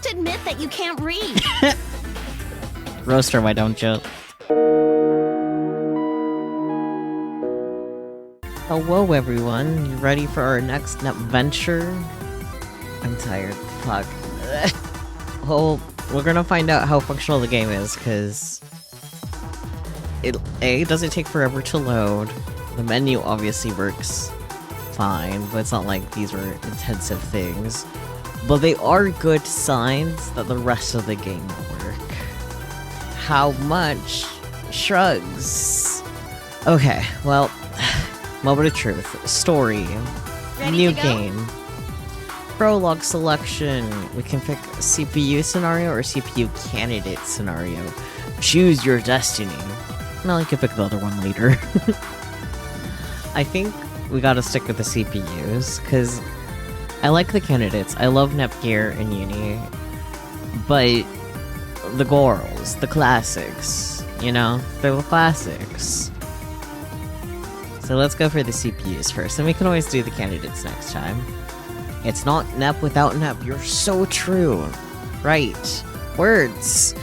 Just admit that you can't read. Roaster, why don't you? Hello everyone, you ready for our next adventure? I'm tired, fuck. Well, we're gonna find out how functional the game is, because it doesn't take forever to load. The menu obviously works fine, but it's not like these were intensive things. But they are good signs that the rest of the game will work. How much? Shrugs. Okay, well, moment of truth. Story. Ready New to go? game. Prologue selection. We can pick CPU scenario or CPU candidate scenario. Choose your destiny. No, you can pick the other one later. I think we gotta stick with the CPUs, because I like the candidates. I love Netgear and Uni. But the Gorals, the classics, you know? They're the classics. So let's go for the CPUs first, and we can always do the candidates next time. It's not NEP without NEP. You're so true. Right. Words.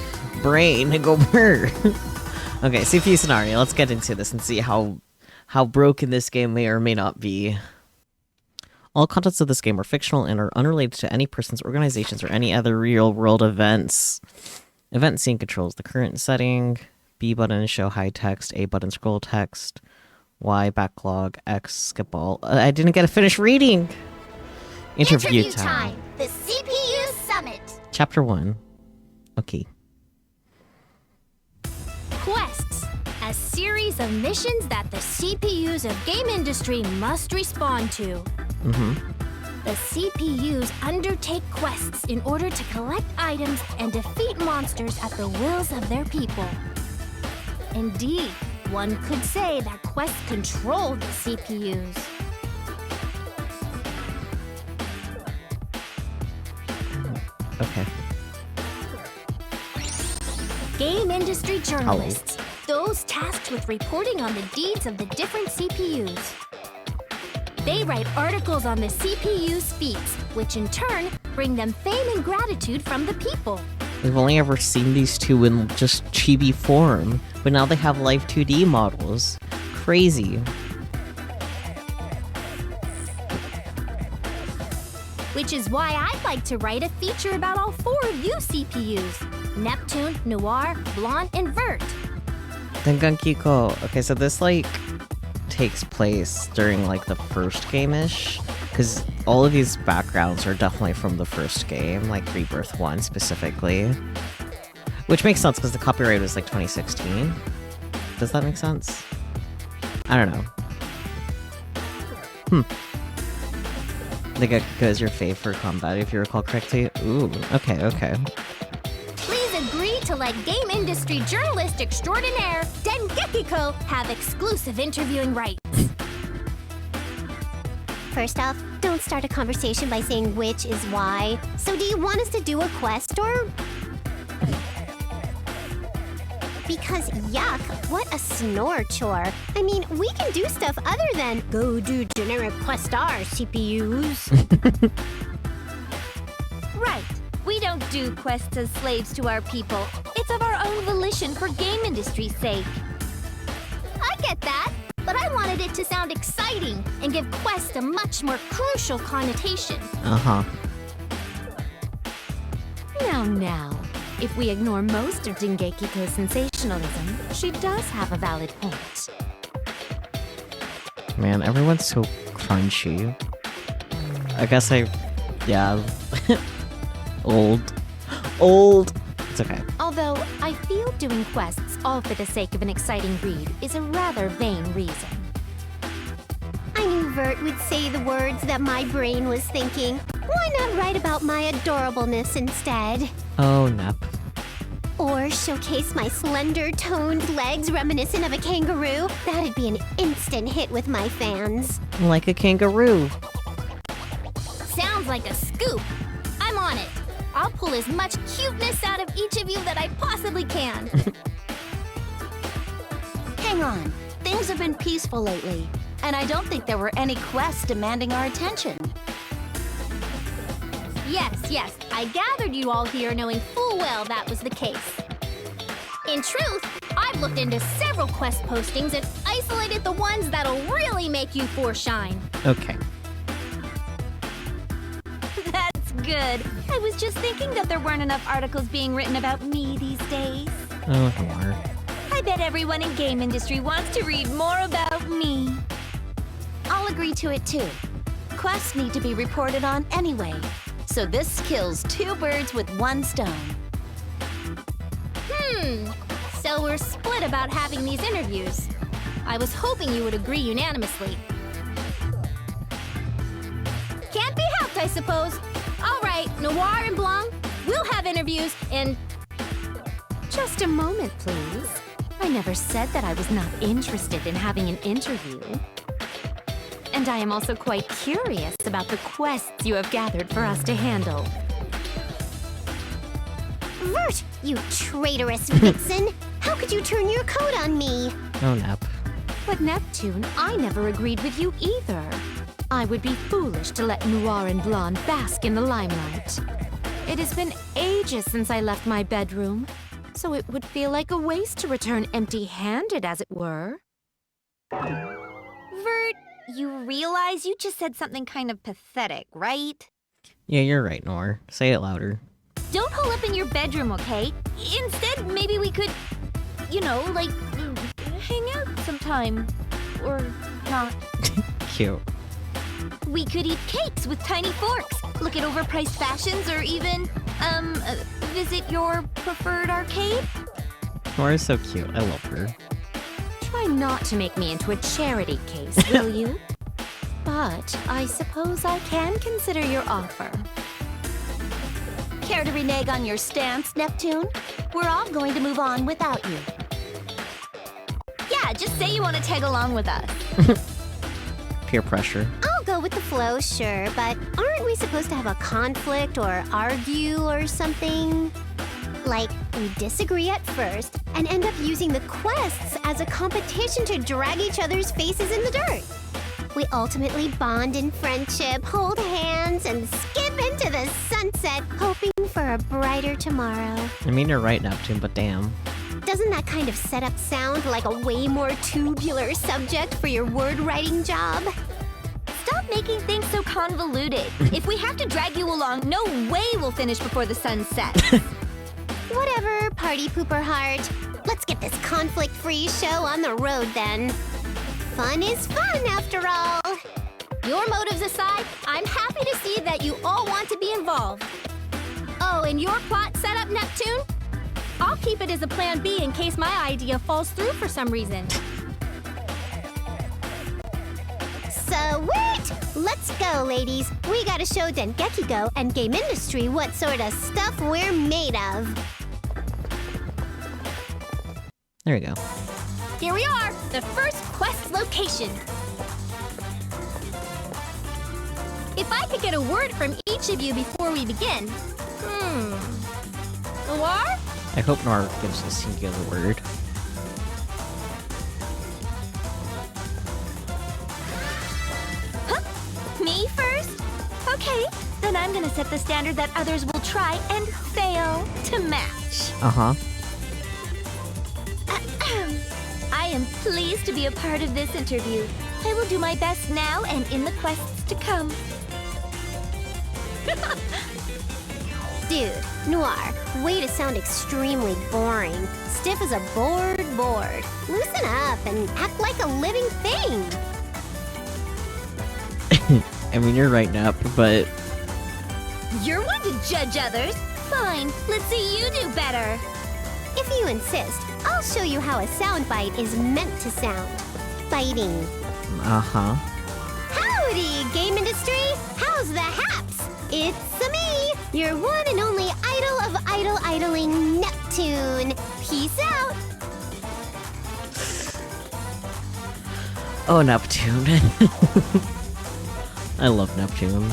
Brain. Go brr. Okay, CPU scenario. Let's get into this and see how broken this game may or may not be. All contents of this game are fictional and are unrelated to any persons, organizations, or any other real-world events. Event scene controls. The current setting. B button, show high text. A button, scroll text. Y, backlog. X, skip all. I didn't get to finish reading! Interview time. The CPU Summit. Chapter 1. Okay. Quests. A series of missions that the CPUs of game industry must respond to. The CPUs undertake quests in order to collect items and defeat monsters at the wills of their people. Indeed, one could say that quests control the CPUs. Okay. Game industry journalists. Those tasked with reporting on the deeds of the different CPUs. They write articles on the CPU's feats, which in turn bring them fame and gratitude from the people. We've only ever seen these two in just chibi form, but now they have live 2D models. Crazy. Which is why I'd like to write a feature about all four of you CPUs. Neptune, Noir, Blonde, and Vert. Tengankiko. Okay, so this, like, takes place during, like, the first game-ish. Because all of these backgrounds are definitely from the first game, like Rebirth 1 specifically. Which makes sense, because the copyright was, like, 2016. Does that make sense? I don't know. Tengankiko is your fave for combat, if you recall correctly. Ooh, okay. Please agree to let game industry journalist extraordinaire Dengekiko have exclusive interviewing rights. First off, don't start a conversation by saying which is why. So do you want us to do a quest or... Because yuck, what a snore chore. I mean, we can do stuff other than go do generic quest R, CPUs. Right. We don't do quests as slaves to our people. It's of our own volition for game industry's sake. I get that, but I wanted it to sound exciting and give quests a much more crucial connotation. Uh-huh. Now, if we ignore most of Dengekiko's sensationalism, she does have a valid point. Man, everyone's so crunchy. I guess yeah. Old. It's okay. Although, I feel doing quests all for the sake of an exciting read is a rather vain reason. I knew Vert would say the words that my brain was thinking. Why not write about my adorableness instead? Oh, Nep. Or showcase my slender, toned legs reminiscent of a kangaroo? That'd be an instant hit with my fans. Like a kangaroo. Sounds like a scoop. I'm on it. I'll pull as much cuteness out of each of you that I possibly can. Hang on. Things have been peaceful lately, and I don't think there were any quests demanding our attention. Yes, I gathered you all here knowing full well that was the case. In truth, I've looked into several quest postings and isolated the ones that'll really make you shine. Okay. That's good. I was just thinking that there weren't enough articles being written about me these days. Oh, Noir. I bet everyone in game industry wants to read more about me. I'll agree to it too. Quests need to be reported on anyway. So this kills 2 birds with 1 stone. So we're split about having these interviews. I was hoping you would agree unanimously. Can't be helped, I suppose. All right, Noir and Blanc, we'll have interviews and... Just a moment, please. I never said that I was not interested in having an interview. And I am also quite curious about the quests you have gathered for us to handle. Vert, you traitorous vixen! How could you turn your coat on me? Oh, Nep. But Neptune, I never agreed with you either. I would be foolish to let Noir and Blonde bask in the limelight. It has been ages since I left my bedroom, so it would feel like a waste to return empty-handed, as it were. Vert, you realize you just said something kind of pathetic, right? Yeah, you're right, Noir. Say it louder. Don't hole up in your bedroom, okay? Instead, maybe we could, like, hang out sometime. Or not. Cute. We could eat cakes with tiny forks, look at overpriced fashions, or even, visit your preferred arcade? Noir is so cute. I love her. Try not to make me into a charity case, will you? But I suppose I can consider your offer. Care to renege on your stance, Neptune? We're all going to move on without you. Yeah, just say you want to tag along with us. Peer pressure. I'll go with the flow, sure, but aren't we supposed to have a conflict or argue or something? Like, we disagree at first and end up using the quests as a competition to drag each other's faces in the dirt. We ultimately bond in friendship, hold hands, and skip into the sunset, hoping for a brighter tomorrow. I mean, you're right, Neptune, but damn. Doesn't that kind of setup sound like a way more tubular subject for your word-writing job? Stop making things so convoluted. If we have to drag you along, no way we'll finish before the sun sets. Whatever, party pooper heart. Let's get this conflict-free show on the road then. Fun is fun, after all. Your motives aside, I'm happy to see that you all want to be involved. Oh, and your plot setup, Neptune? I'll keep it as a plan B in case my idea falls through for some reason. Sweet! Let's go, ladies. We gotta show Dengeki Go and game industry what sort of stuff we're made of. There we go. Here we are, the first quest location. If I could get a word from each of you before we begin. Noir? I hope Noir gives a singular word. Me first? Okay, then I'm gonna set the standard that others will try and fail to match. Uh-huh. I am pleased to be a part of this interview. I will do my best now and in the quests to come. Dude, Noir, way to sound extremely boring. Stiff as a board. Loosen up and act like a living thing. I mean, you're right, Nep, but... You're one to judge others. Fine, let's see you do better. If you insist, I'll show you how a soundbite is meant to sound. Biting. Uh-huh. Howdy, game industry! How's the haps? It's me, your one and only idol of idling Neptune. Peace out. Oh, Neptune. I love Neptune.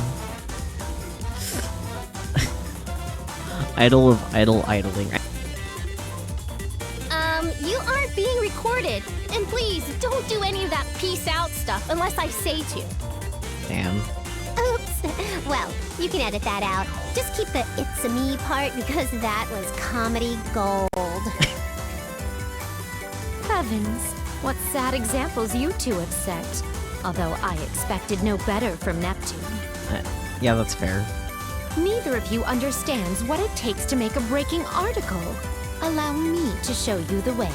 Idol of idling. You aren't being recorded. And please, don't do any of that peace out stuff unless I say to. Damn. Oops. Well, you can edit that out. Just keep the "it's a me" part because that was comedy gold. Heavens, what sad examples you two have set. Although I expected no better from Neptune. Yeah, that's fair. Neither of you understands what it takes to make a breaking article. Allow me to show you the way.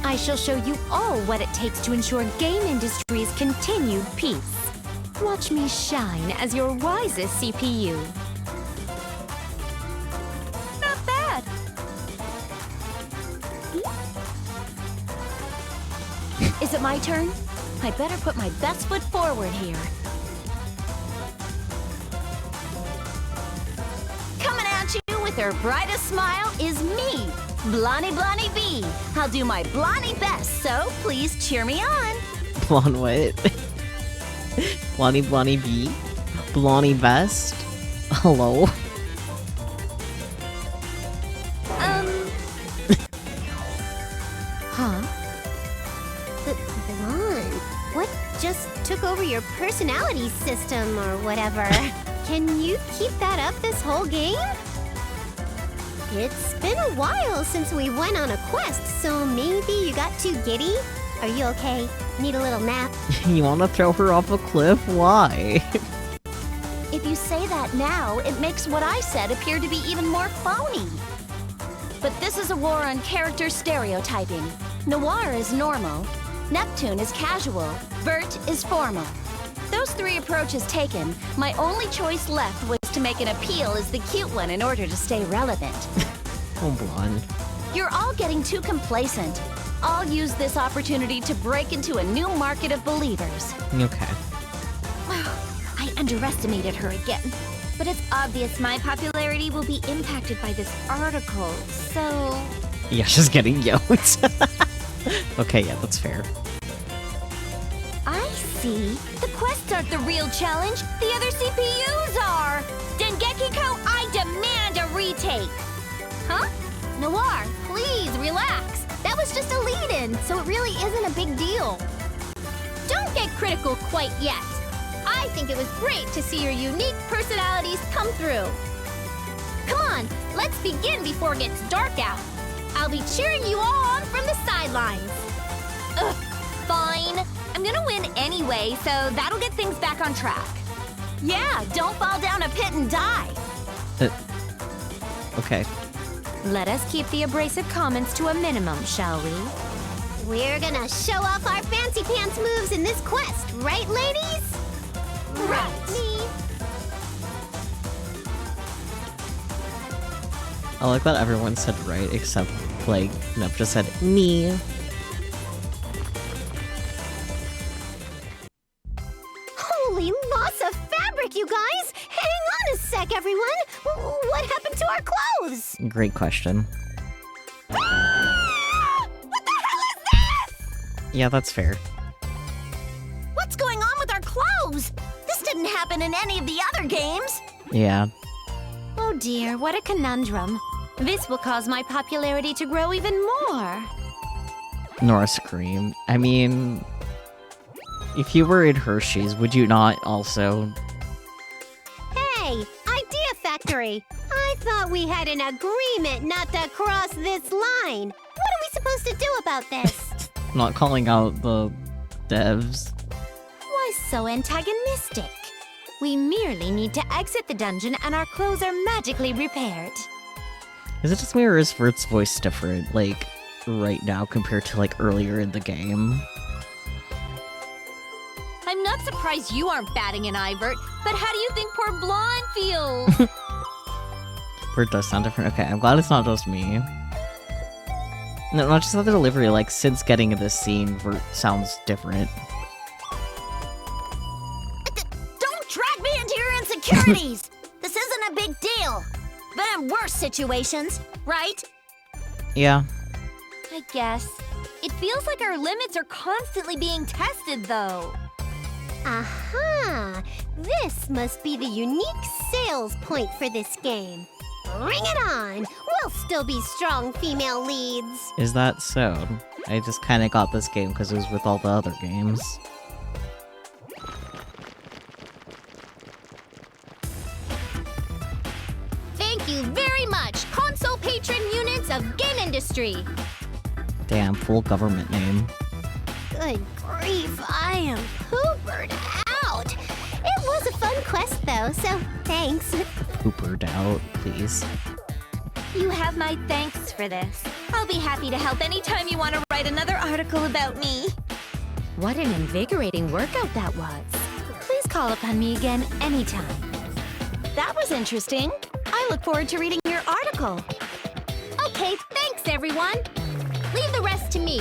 I shall show you all what it takes to ensure game industry's continued peace. Watch me shine as your wisest CPU. Not bad. Is it my turn? I better put my best foot forward here. Coming at you with her brightest smile is me, Blondie Blondie B. I'll do my Blondie best, so please cheer me on. Blonde what? Blondie Blondie B? Blondie Best? Hello? Huh? Blonde, what just took over your personality system or whatever? Can you keep that up this whole game? It's been a while since we went on a quest, so maybe you got too giddy? Are you okay? Need a little nap? You wanna throw her off a cliff? Why? If you say that now, it makes what I said appear to be even more phony. But this is a war on character stereotyping. Noir is normal, Neptune is casual, Vert is formal. Those three approaches taken, my only choice left was to make an appeal as the cute one in order to stay relevant. Oh, Blonde. You're all getting too complacent. I'll use this opportunity to break into a new market of believers. Okay. I underestimated her again. But it's obvious my popularity will be impacted by this article, so... Yeah, she's getting yoked. Okay, yeah, that's fair. I see. The quests aren't the real challenge. The other CPUs are. Dengekiko, I demand a retake. Huh? Noir, please relax. That was just a lead-in, so it really isn't a big deal. Don't get critical quite yet. I think it was great to see your unique personalities come through. Come on, let's begin before it gets dark out. I'll be cheering you all on from the sidelines. Ugh, fine. I'm gonna win anyway, so that'll get things back on track. Yeah, don't fall down a pit and die. Okay. Let us keep the abrasive comments to a minimum, shall we? We're gonna show off our fancy pants moves in this quest, right, ladies? Right. Me. I like that everyone said right, except, like, Nep just said me. Holy loss of fabric, you guys! Hang on a sec, everyone! What happened to our clothes? Great question. What the hell is this? Yeah, that's fair. What's going on with our clothes? This didn't happen in any of the other games. Yeah. Oh dear, what a conundrum. This will cause my popularity to grow even more. Nora screamed. I mean... If you were in Hershey's, would you not also... Hey, Idea Factory! I thought we had an agreement not to cross this line. What are we supposed to do about this? Not calling out the devs. Why so antagonistic? We merely need to exit the dungeon and our clothes are magically repaired. Is it just me or is Vert's voice different, like, right now compared to, like, earlier in the game? I'm not surprised you aren't batting an eye, Vert, but how do you think poor Blonde feels? Vert does sound different. Okay, I'm glad it's not just me. No, not just the delivery, like, since getting this scene, Vert sounds different. Don't drag me into your insecurities. This isn't a big deal. Been in worse situations, right? Yeah. I guess. It feels like our limits are constantly being tested, though. Aha! This must be the unique sales point for this game. Bring it on! We'll still be strong female leads. Is that so? I just kinda got this game because it was with all the other games. Thank you very much, console patron units of game industry. Damn, full government name. Good grief, I am poopered out. It was a fun quest, though, so thanks. Poopered out, please. You have my thanks for this. I'll be happy to help anytime you want to write another article about me. What an invigorating workout that was. Please call upon me again anytime. That was interesting. I look forward to reading your article. Okay, thanks everyone. Leave the rest to me.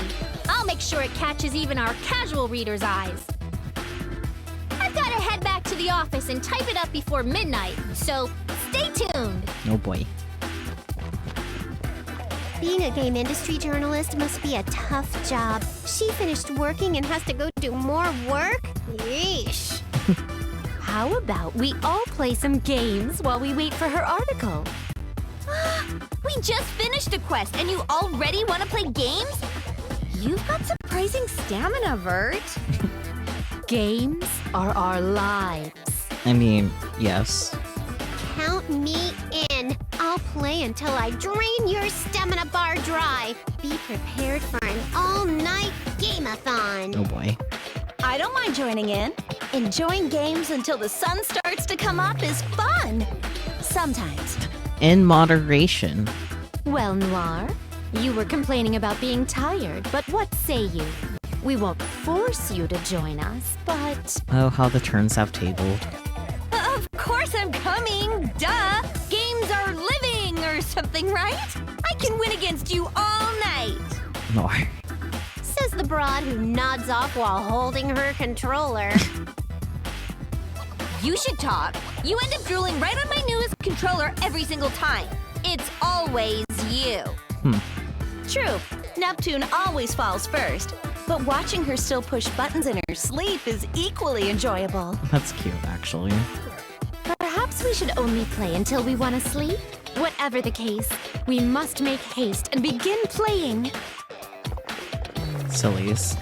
I'll make sure it catches even our casual readers' eyes. I've got to head back to the office and type it up before midnight, so stay tuned. Oh boy. Being a game industry journalist must be a tough job. She finished working and has to go do more work? Yeesh. How about we all play some games while we wait for her article? We just finished a quest and you already want to play games? You've got surprising stamina, Vert. Games are our lives. I mean, yes. Count me in. I'll play until I drain your stamina bar dry. Be prepared for an all-night game-a-thon. Oh boy. I don't mind joining in. Enjoying games until the sun starts to come up is fun. Sometimes. In moderation. Well, Noir, you were complaining about being tired, but what say you? We won't force you to join us, but... Oh, how the turns have tabled. Of course I'm coming, duh! Games are living or something, right? I can win against you all night! No. Says the broad who nods off while holding her controller. You should talk. You end up drooling right on my newest controller every single time. It's always you. True. Neptune always falls first. But watching her still push buttons in her sleep is equally enjoyable. That's cute, actually. Perhaps we should only play until we want to sleep? Whatever the case, we must make haste and begin playing. Sillies.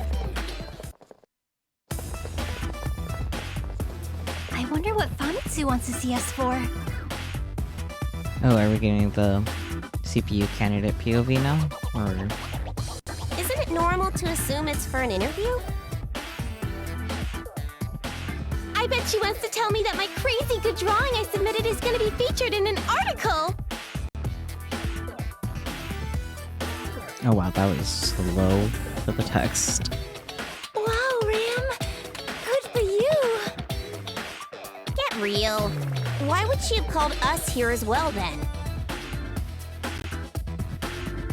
I wonder what Famitsu wants to see us for. Oh, are we getting the CPU candidate POV now? Or... Isn't it normal to assume it's for an interview? I bet she wants to tell me that my crazy good drawing I submitted is going to be featured in an article! Oh wow, that was slow for the text. Wow, Ram! Good for you! Get real. Why would she have called us here as well, then?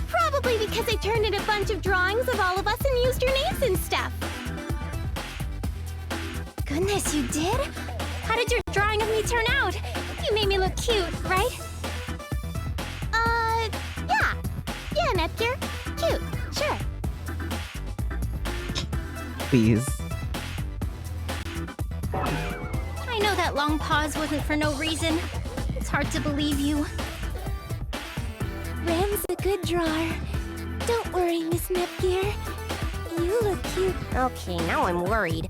Probably because I turned in a bunch of drawings of all of us and used your names and stuff. Goodness, you did? How did your drawing of me turn out? You made me look cute, right? Yeah. Yeah, Netgear. Cute, sure. Please. I know that long pause wasn't for no reason. It's hard to believe you. Ram's a good drawer. Don't worry, Miss Nepgear. You look cute. Okay, now I'm worried.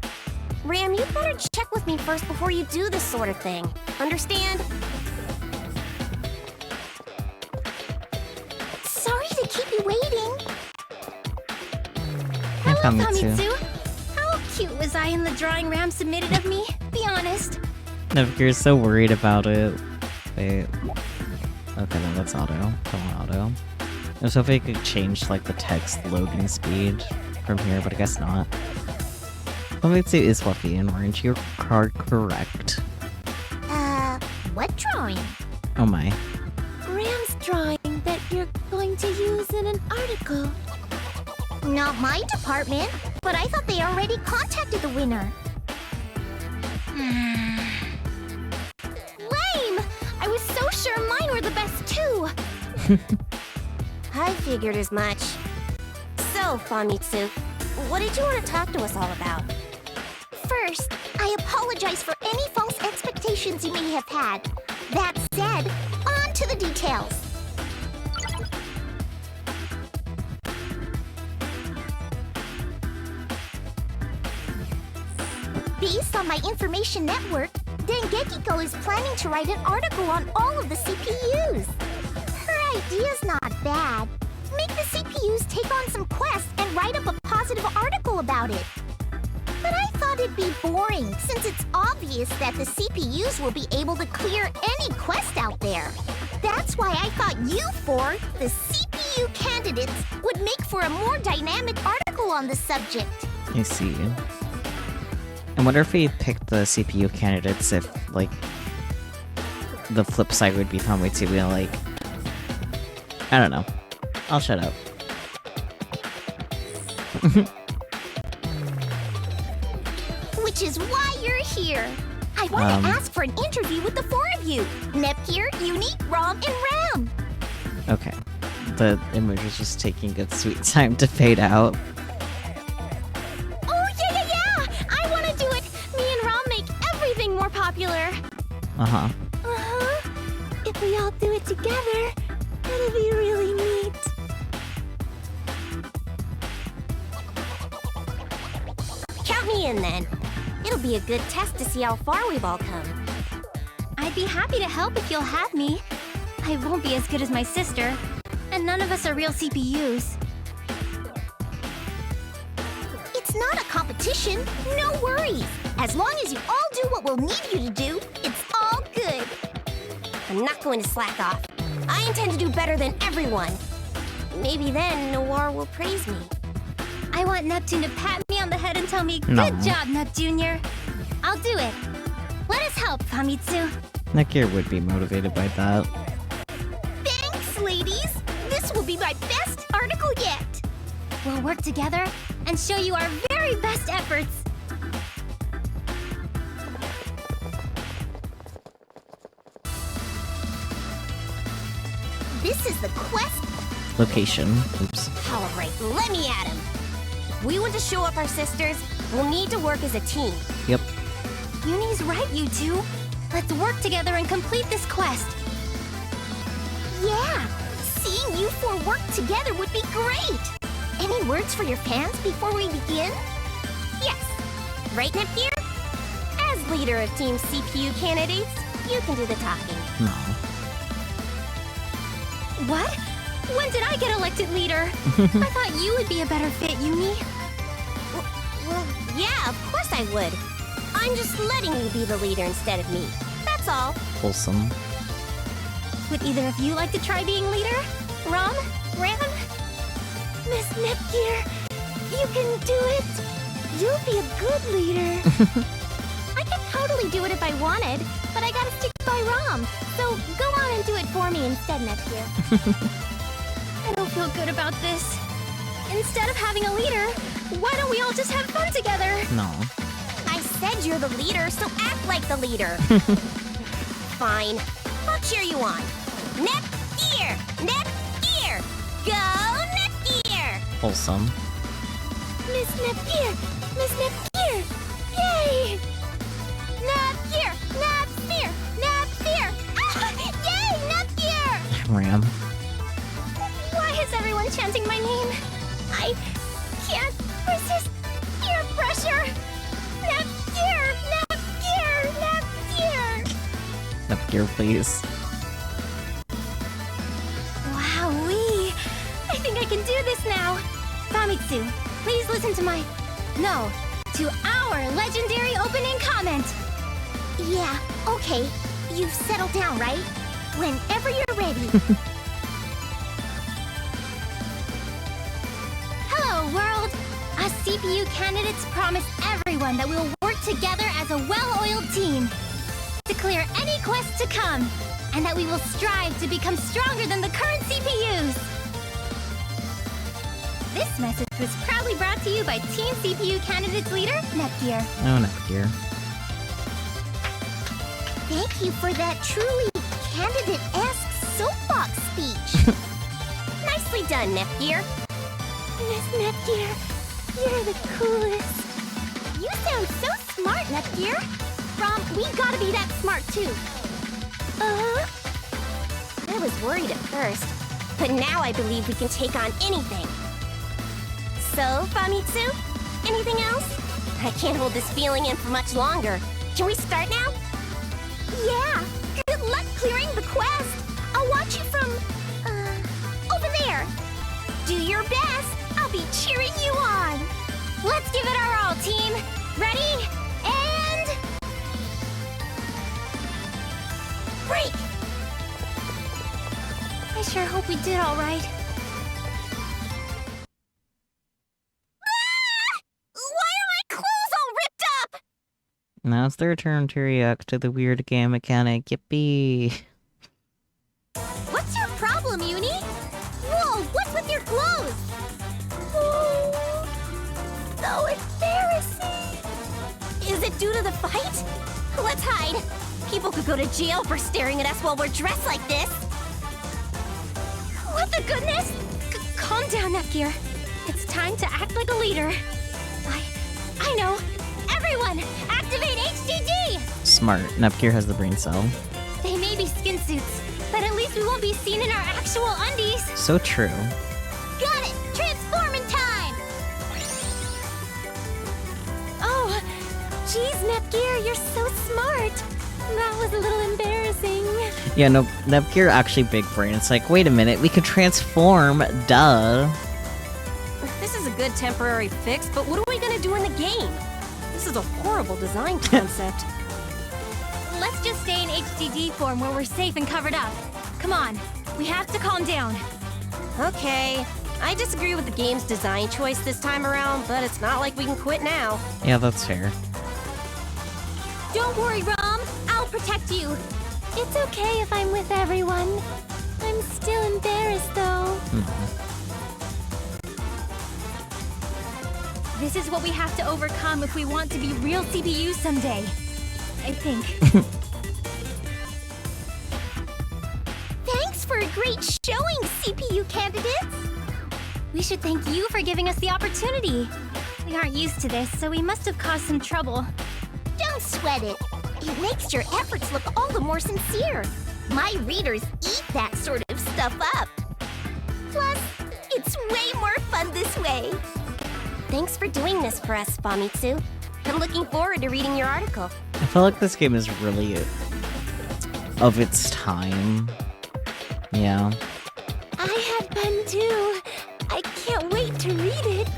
Ram, you better check with me first before you do this sort of thing. Understand? Sorry to keep you waiting. Hi, Hello, Famitsu. Famitsu. How cute was I in the drawing Ram submitted of me? Be honest. You're so worried about it. Wait. Okay, no, that's auto. Come on, auto. I was hoping I could change, like, the text loading speed from here, but I guess not. Famitsu is fluffy and orange. You're correct. What drawing? Oh my. Ram's drawing that you're going to use in an article. Not my department, but I thought they already contacted the winner. Lame! I was so sure mine were the best too! I figured as much. So, Famitsu, what did you want to talk to us all about? First, I apologize for any false expectations you may have had. That said, on to the details. Based on my information network, Dengekiko is planning to write an article on all of the CPUs. idea's not bad. Make the CPUs take on some quests and write up a positive article about it. But I thought it'd be boring, since it's obvious that the CPUs will be able to clear any quest out there. That's why I thought you four, the CPU candidates, would make for a more dynamic article on the subject. I see. I wonder if we picked the CPU candidates if, like, the flip side would be Famitsu being like... I don't know. I'll shut up. Which is why you're here. I want to ask for an interview with the four of you. Nepgear, Uni, Rom, and Ram. Okay. The image is just taking its sweet time to fade out. Oh, yeah! I want to do it. Me and Rom make everything more popular. Uh-huh. Uh-huh. If we all do it together, it'll be really neat. Count me in then. It'll be a good test to see how far we've all come. I'd be happy to help if you'll have me. I won't be as good as my sister, and none of us are real CPUs. It's not a competition. No worries. As long as you all do what we'll need you to do, it's all good. I'm not going to slack off. I intend to do better than everyone. Maybe then Noir will praise me. I want Neptune to pat me on the head and tell me, No. "Good job, Nep Jr." I'll do it. Let us help, Famitsu. Nekir would be motivated by that. Thanks, ladies. This will be my best article yet. We'll work together and show you our very best efforts. This is the quest. Location. Oops. All right, let me at him. If we want to show up our sisters, we'll need to work as a team. Yep. Uni's right, you two. Let's work together and complete this quest. Yeah, seeing you four work together would be great. Any words for your fans before we begin? Yes. Right, Nepgear? As leader of Team CPU candidates, you can do the talking. No. What? When did I get elected leader? I thought you would be a better fit, Uni. Well, yeah, of course I would. I'm just letting you be the leader instead of me. That's all. Wholesome. Would either of you like to try being leader? Ram? Ram? Miss Nepgear, you can do it. You'll be a good leader. I could totally do it if I wanted, but I gotta stick by Ram. So go on and do it for me instead, Nepgear. I don't feel good about this. Instead of having a leader, why don't we all just have fun together? No. I said you're the leader, so act like the leader. Fine. I'll cheer you on. Nepgear! Nepgear! Go Nepgear! Wholesome. Miss Nepgear! Miss Nepgear! Yay! Nepgear! Nepgear! Nepgear! Ah! Yay! Nepgear! Ram. Why is everyone chanting my name? I can't resist peer pressure. Nepgear! Nepgear! Nepgear! Nepgear, please. Wowee! I think I can do this now. Famitsu, please listen to to our legendary opening comment. Yeah, okay. You've settled down, right? Whenever you're ready. Hello, world! Us CPU candidates promise everyone that we'll work together as a well-oiled team to clear any quests to come, and that we will strive to become stronger than the current CPUs. This message was proudly brought to you by Team CPU Candidates Leader, Nepgear. Oh, Nepgear. Thank you for that truly candidate-esque soapbox speech. Nicely done, Nepgear. Miss Nepgear, you're the coolest. You sound so smart, Nepgear. Rom, we gotta be that smart too. I was worried at first, but now I believe we can take on anything. So, Famitsu, anything else? I can't hold this feeling in for much longer. Can we start now? Yeah, good luck clearing the quest. I'll watch you from, cheering you on. Let's give it our all, team. Ready? And... break! I sure hope we did all right. Why are my clothes all ripped up? Now it's their turn to react to the weird game mechanic. Yippee. What's your problem, Uni? Whoa, what's with your clothes? Oh, so embarrassing. Is it due to the fight? Let's hide. People could go to jail for staring at us while we're dressed like this. What the goodness? Calm down, Nepgear. It's time to act like a leader. I know. Everyone, activate HDD! Smart. Nepgear has the brain cell. They may be skin suits, but at least we won't be seen in our actual undies. So true. Got it! Transforming time! Oh, geez, Nepgear, you're so smart. That was a little embarrassing. Yeah, no, Nepgear actually big brain. It's like, wait a minute, we could transform, duh. This is a good temporary fix, but what are we gonna do in the game? This is a horrible design concept. Let's just stay in HDD form where we're safe and covered up. Come on, we have to calm down. Okay, I disagree with the game's design choice this time around, but it's not like we can quit now. Yeah, that's fair. Don't worry, Rom. I'll protect you. It's okay if I'm with everyone. I'm still embarrassed, though. This is what we have to overcome if we want to be real CPUs someday. I think. Thanks for a great showing, CPU candidates! We should thank you for giving us the opportunity. We aren't used to this, so we must have caused some trouble. Don't sweat it. It makes your efforts look all the more sincere. My readers eat that sort of stuff up. Plus, it's way more fun this way. Thanks for doing this for us, Famitsu. I'm looking forward to reading your article. I feel like this game is really of its time. Yeah. I had fun too. I can't wait to read it.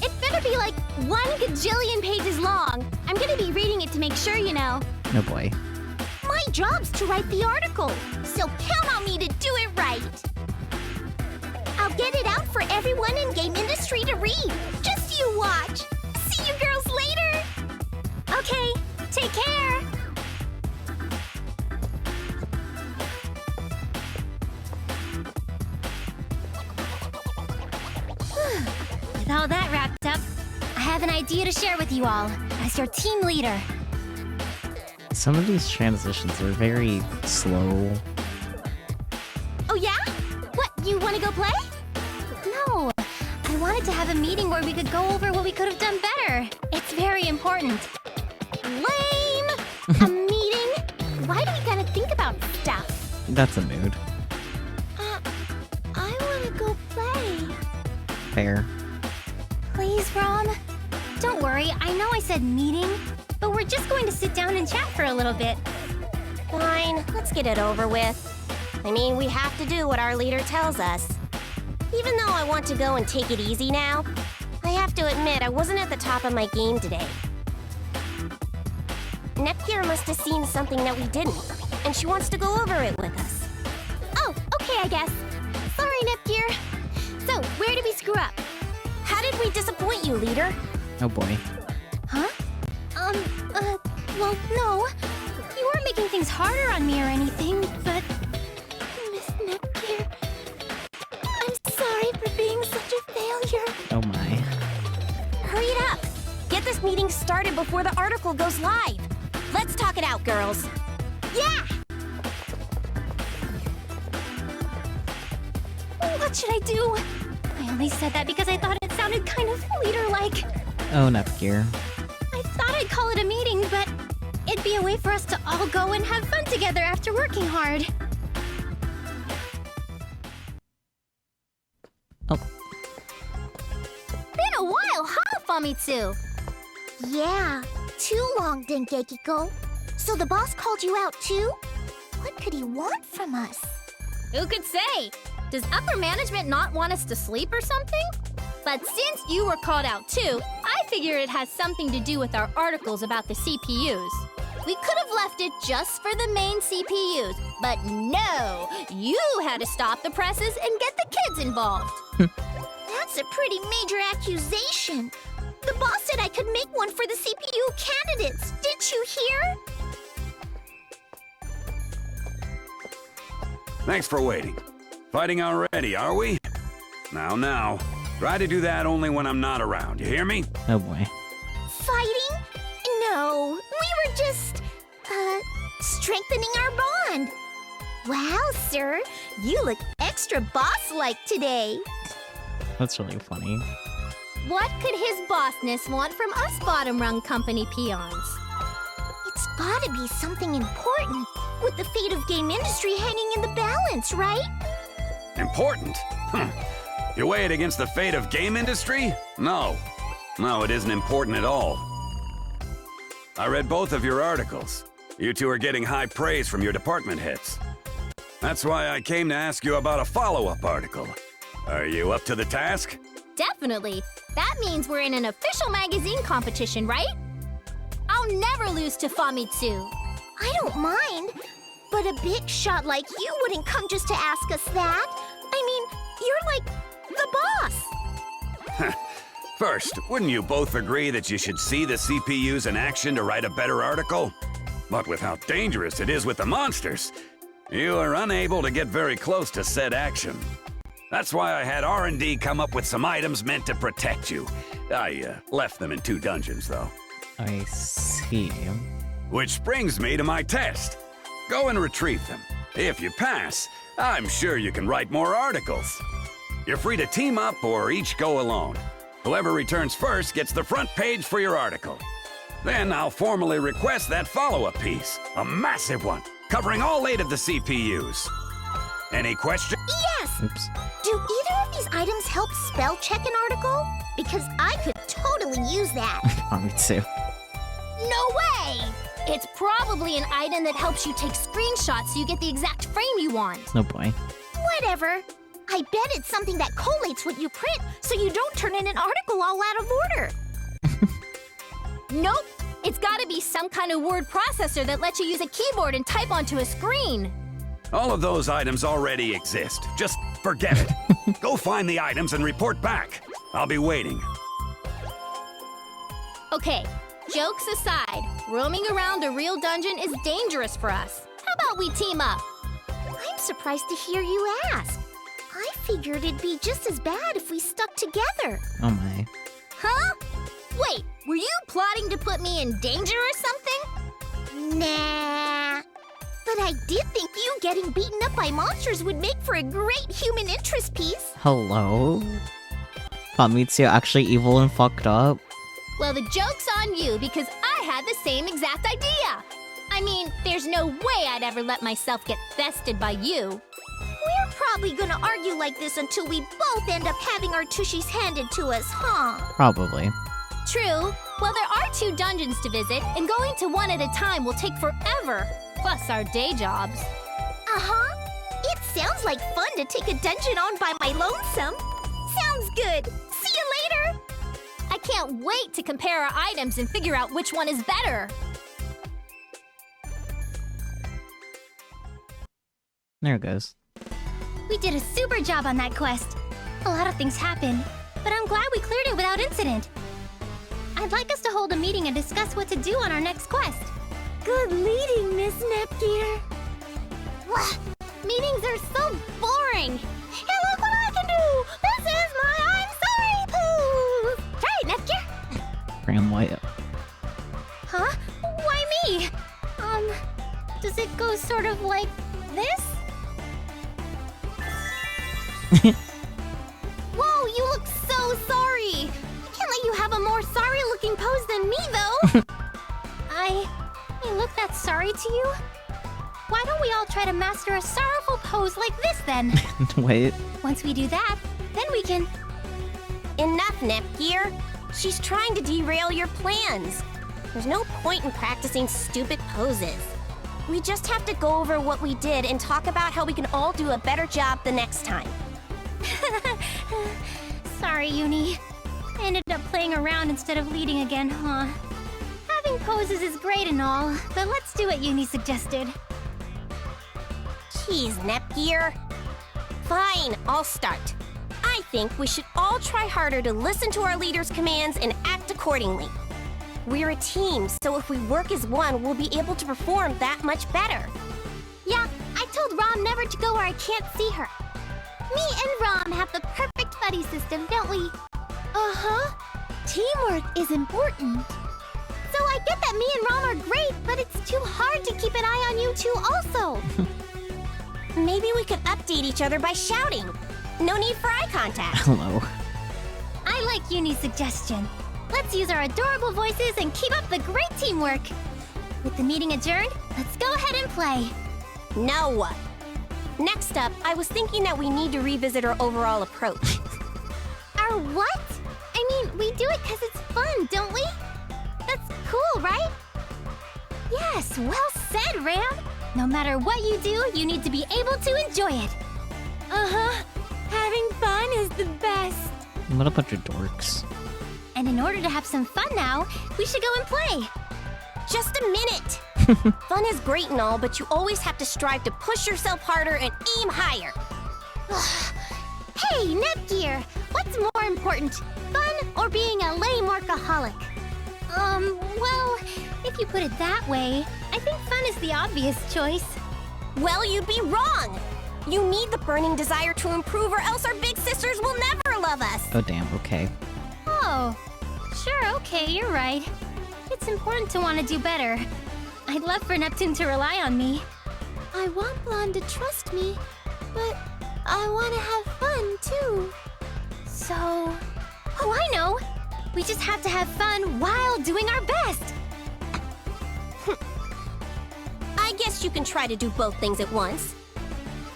It better be like 1 gajillion pages long. I'm gonna be reading it to make sure, you know. Oh boy. My job's to write the article, so count on me to do it right. I'll get it out for everyone in game industry to read. Just you watch. See you girls later. Okay, take care. With all that wrapped up, I have an idea to share with you all as your team leader. Some of these transitions are very slow. Oh yeah? What, you want to go play? No, I wanted to have a meeting where we could go over what we could have done better. It's very important. Lame! A meeting? Why do we gotta think about stuff? That's a mood. I want to go play. Fair. Please, Rom. Don't worry, I know I said meeting, but we're just going to sit down and chat for a little bit. Fine, let's get it over with. I mean, we have to do what our leader tells us. Even though I want to go and take it easy now, I have to admit I wasn't at the top of my game today. Nepgear must have seen something that we didn't, and she wants to go over it with us. Oh, okay, I guess. Sorry, Nepgear. So, where did we screw up? How did we disappoint you, leader? Oh boy. Huh? Well, no. You weren't making things harder on me or anything, but... Miss Nepgear, I'm sorry for being such a failure. Oh my. Hurry it up! Get this meeting started before the article goes live. Let's talk it out, girls. Yeah! What should I do? I only said that because I thought it sounded kind of leader-like. Oh, Nepgear. I thought I'd call it a meeting, but it'd be a way for us to all go and have fun together after working hard. Oh. Been a while, huh, Famitsu? Yeah, too long, Dengekiko. So the boss called you out too? What could he want from us? Who could say? Does upper management not want us to sleep or something? But since you were called out too, I figure it has something to do with our articles about the CPUs. We could have left it just for the main CPUs, but no! You had to stop the presses and get the kids involved. That's a pretty major accusation. The boss said I could make one for the CPU candidates. Didn't you hear? Thanks for waiting. Fighting already, are we? Now. Try to do that only when I'm not around, you hear me? Oh boy. Fighting? No, we were just, strengthening our bond. Wow, sir, you look extra boss-like today. That's really funny. What could his bossness want from us bottom-rung company peons? It's gotta be something important, with the fate of game industry hanging in the balance, right? Important? You weigh it against the fate of game industry? No, it isn't important at all. I read both of your articles. You two are getting high praise from your department heads. That's why I came to ask you about a follow-up article. Are you up to the task? Definitely. That means we're in an official magazine competition, right? I'll never lose to Famitsu. I don't mind, but a big shot like you wouldn't come just to ask us that. I mean, you're like the boss. First, wouldn't you both agree that you should see the CPUs in action to write a better article? But with how dangerous it is with the monsters, you are unable to get very close to said action. That's why I had R&D come up with some items meant to protect you. I left them in 2 dungeons, though. I see. Which brings me to my test. Go and retrieve them. If you pass, I'm sure you can write more articles. You're free to team up or each go alone. Whoever returns first gets the front page for your article. Then I'll formally request that follow-up piece, a massive one, covering all 8 of the CPUs. Any questions? Yes! Oops. Do either of these items help spell check an article? Because I could totally use that. Me too. No way! It's probably an item that helps you take screenshots so you get the exact frame you want. No boy. Whatever. I bet it's something that collates what you print so you don't turn in an article all out of order. Nope. It's gotta be some kind of word processor that lets you use a keyboard and type onto a screen. All of those items already exist. Just forget it. Go find the items and report back. I'll be waiting. Okay, jokes aside, roaming around a real dungeon is dangerous for us. How about we team up? I'm surprised to hear you ask. I figured it'd be just as bad if we stuck together. Oh my. Huh? Wait, were you plotting to put me in danger or something? Nah. But I did think you getting beaten up by monsters would make for a great human interest piece. Hello? Famitsu actually evil and fucked up? Well, the joke's on you because I had the same exact idea. I mean, there's no way I'd ever let myself get bested by you. We're probably gonna argue like this until we both end up having our tushies handed to us, huh? Probably. True. Well, there are 2 dungeons to visit, and going to one at a time will take forever. Plus our day jobs. Uh-huh. It sounds like fun to take a dungeon on by my lonesome. Sounds good. See you later. I can't wait to compare our items and figure out which one is better. There it goes. We did a super job on that quest. A lot of things happened, but I'm glad we cleared it without incident. I'd like us to hold a meeting and discuss what to do on our next quest. Good leading, Miss Nepgear. Meetings are so boring. Hey, look what I can do! This is my I'm sorry pose! Try it, Nepgear. Graham White. Huh? Why me? Does it go sort of like this? Whoa, you look so sorry. I can't let you have a more sorry-looking pose than me, though. I look that sorry to you? Why don't we all try to master a sorrowful pose like this then? Wait. Once we do that, then we can... Enough, Nepgear. She's trying to derail your plans. There's no point in practicing stupid poses. We just have to go over what we did and talk about how we can all do a better job the next time. Sorry, Uni. I ended up playing around instead of leading again, huh? Having poses is great and all, but let's do what Uni suggested. Jeez, Nepgear. Fine, I'll start. I think we should all try harder to listen to our leader's commands and act accordingly. We're a team, so if we work as one, we'll be able to perform that much better. Yeah, I told Rom never to go where I can't see her. Me and Rom have the perfect buddy system, don't we? Uh-huh. Teamwork is important. So I get that me and Rom are great, but it's too hard to keep an eye on you two also. Maybe we could update each other by shouting. No need for eye contact. Hello. I like Uni's suggestion. Let's use our adorable voices and keep up the great teamwork. With the meeting adjourned, let's go ahead and play. No. Next up, I was thinking that we need to revisit our overall approach. Our what? I mean, we do it because it's fun, don't we? That's cool, right? Yes, well said, Ram. No matter what you do, you need to be able to enjoy it. Uh-huh. Having fun is the best. What a bunch of dorks. And in order to have some fun now, we should go and play. Just a minute. Fun is great and all, but you always have to strive to push yourself harder and aim higher. Hey, Nepgear! What's more important, fun or being a lame workaholic? Well, if you put it that way, I think fun is the obvious choice. Well, you'd be wrong. You need the burning desire to improve, or else our big sisters will never love us. Oh damn, okay. Oh, sure, okay, you're right. It's important to want to do better. I'd love for Neptune to rely on me. I want Blonde to trust me, but I want to have fun too. So... Oh, I know! We just have to have fun while doing our best! I guess you can try to do both things at once.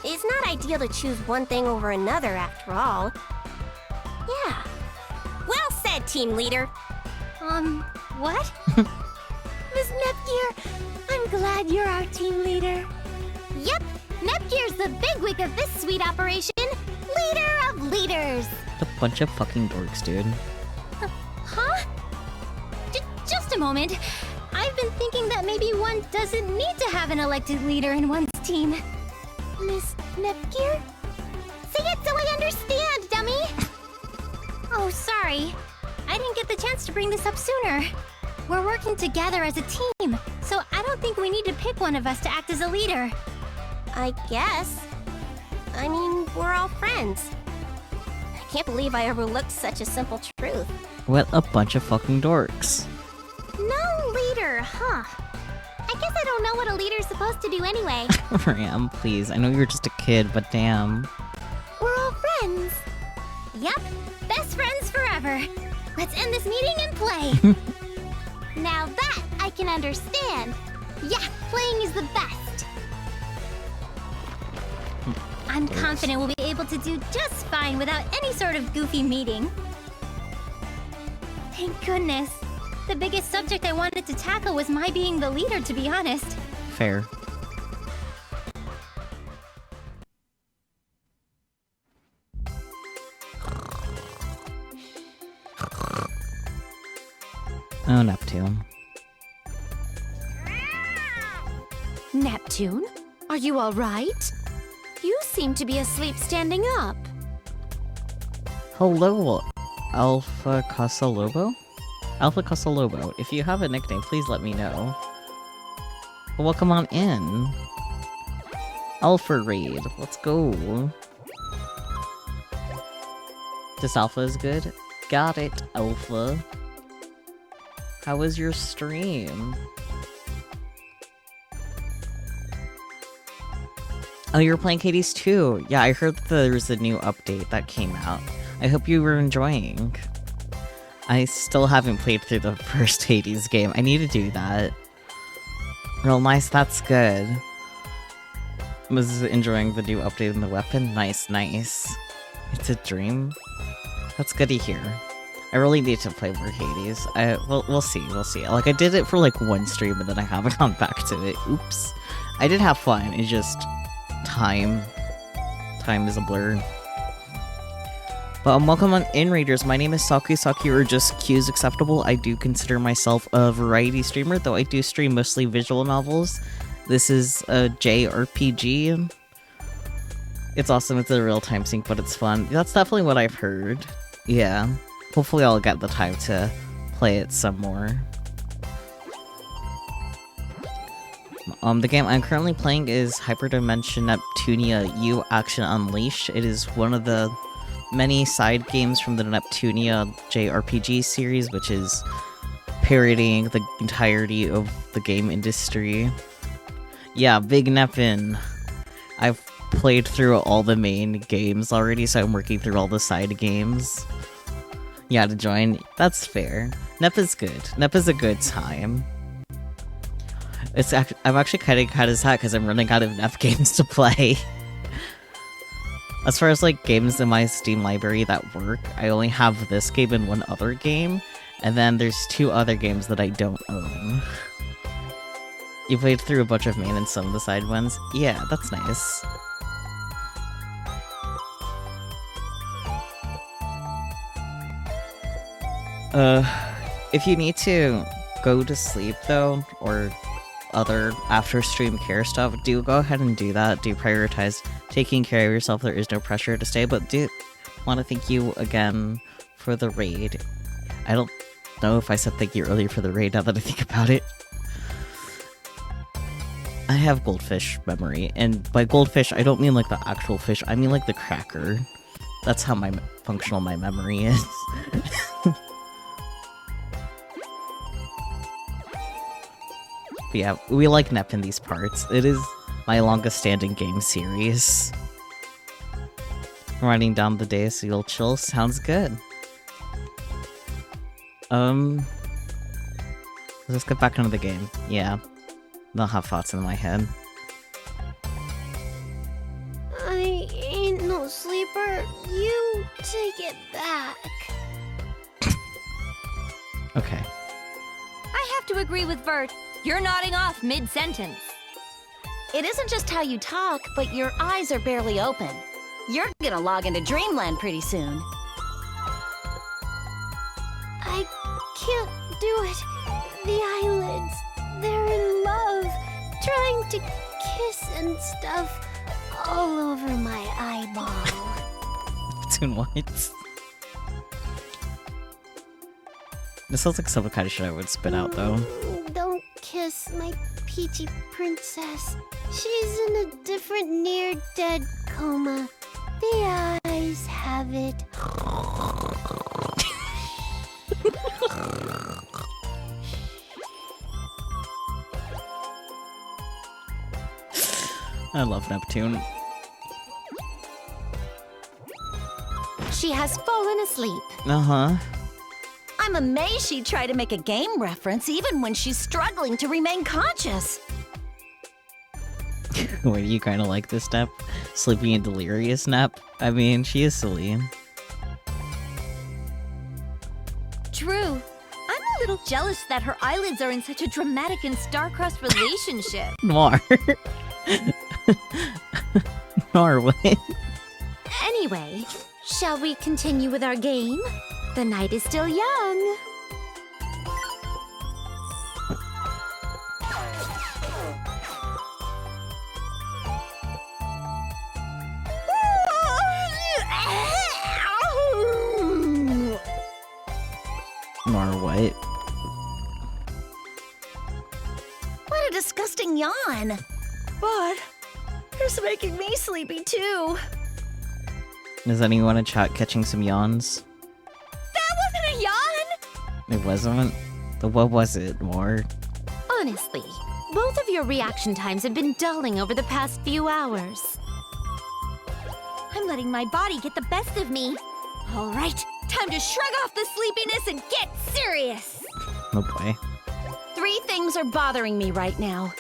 It's not ideal to choose one thing over another, after all. Yeah. Well said, team leader. What? Miss Nepgear, I'm glad you're our team leader. Yep, Nepgear's the bigwig of this sweet operation. Leader of leaders. A bunch of fucking dorks, dude. Huh? Just a moment. I've been thinking that maybe one doesn't need to have an elected leader in one's team. Miss Nepgear? Say it so I understand, dummy! Oh, sorry. I didn't get the chance to bring this up sooner. We're working together as a team, so I don't think we need to pick one of us to act as a leader. I guess. I mean, we're all friends. I can't believe I overlooked such a simple truth. What a bunch of fucking dorks. No leader, huh? I guess I don't know what a leader's supposed to do anyway. Ram, please. I know you're just a kid, but damn. We're all friends. Yep, best friends forever. Let's end this meeting and play. Now that I can understand. Yeah, playing is the best. I'm confident we'll be able to do just fine without any sort of goofy meeting. Thank goodness. The biggest subject I wanted to tackle was my being the leader, to be honest. Fair. Oh, Neptune. Neptune, are you all right? You seem to be asleep standing up. Hello, Alpha Casalobo? Alpha Casalobo, if you have a nickname, please let me know. Well, come on in. Alpha Raid, let's go. This Alpha is good? Got it, Alpha. How was your stream? Oh, you were playing Hades too. Yeah, I heard that there's a new update that came out. I hope you were enjoying. I still haven't played through the first Hades game. I need to do that. Real nice, that's good. Was enjoying the new update in the weapon? Nice, nice. It's a dream? That's good to hear. I really need to play more Hades. We'll see, we'll see. Like, I did it for like one stream and then I haven't gone back to it. Oops. I did have fun, it's just... Time is a blur. But welcome on in, Raiders. My name is Saki or just Q's acceptable. I do consider myself a variety streamer, though I do stream mostly visual novels. This is a JRPG. It's awesome. It's a real-time sync, but it's fun. That's definitely what I've heard. Yeah. Hopefully I'll get the time to play it some more. The game I'm currently playing is HyperDimension Neptunia U Action Unleashed. It is one of the many side games from the Neptunia JRPG series, which is parodying the entirety of the game industry. Yeah, big Nepin. I've played through all the main games already, so I'm working through all the side games. Yeah, to join. That's fair. Nep is good. Nep is a good time. I'm actually kind of sad because I'm running out of Nep games to play. As far as like games in my Steam library that work, I only have this game and one other game, and then there's 2 other games that I don't own. You played through a bunch of main and some of the side ones? Yeah, that's nice. If you need to go to sleep though, or other after-stream care stuff, do go ahead and do that. Do prioritize taking care of yourself. There is no pressure to stay, but do want to thank you again for the raid. I don't know if I said thank you earlier for the raid, now that I think about it. I have goldfish memory, and by goldfish, I don't mean like the actual fish, I mean like the cracker. That's how functional my memory is. But yeah, we like Nep in these parts. It is my longest standing game series. Writing down the day so you'll chill sounds good. Let's just get back into the game. Yeah. I'll have thoughts in my head. I ain't no sleeper. You take it back. Okay. I have to agree with Vert. You're nodding off mid-sentence. It isn't just how you talk, but your eyes are barely open. You're gonna log into Dreamland pretty soon. I can't do it. The eyelids, they're in love. Trying to kiss and stuff all over my eyeball. Tune what? This sounds like some kind of shit I would spit out, though. Don't kiss my peachy princess. She's in a different near-dead coma. The eyes have it. I love Neptune. She has fallen asleep. Uh-huh. I'm amazed she'd try to make a game reference even when she's struggling to remain conscious. Wait, you kind of like this Nep? Sleeping in delirious Nep? I mean, she is silly. True. I'm a little jealous that her eyelids are in such a dramatic and star-crossed relationship. Noir. Noir, what? Anyway, shall we continue with our game? The night is still young. Noir, what? What a disgusting yawn. But it's making me sleepy too. Is anyone in chat catching some yawns? That wasn't a yawn! It wasn't? What was it, Noir? Honestly, both of your reaction times have been dulling over the past few hours. I'm letting my body get the best of me. All right, time to shrug off the sleepiness and get serious. Oh boy. 3 things are bothering me right now.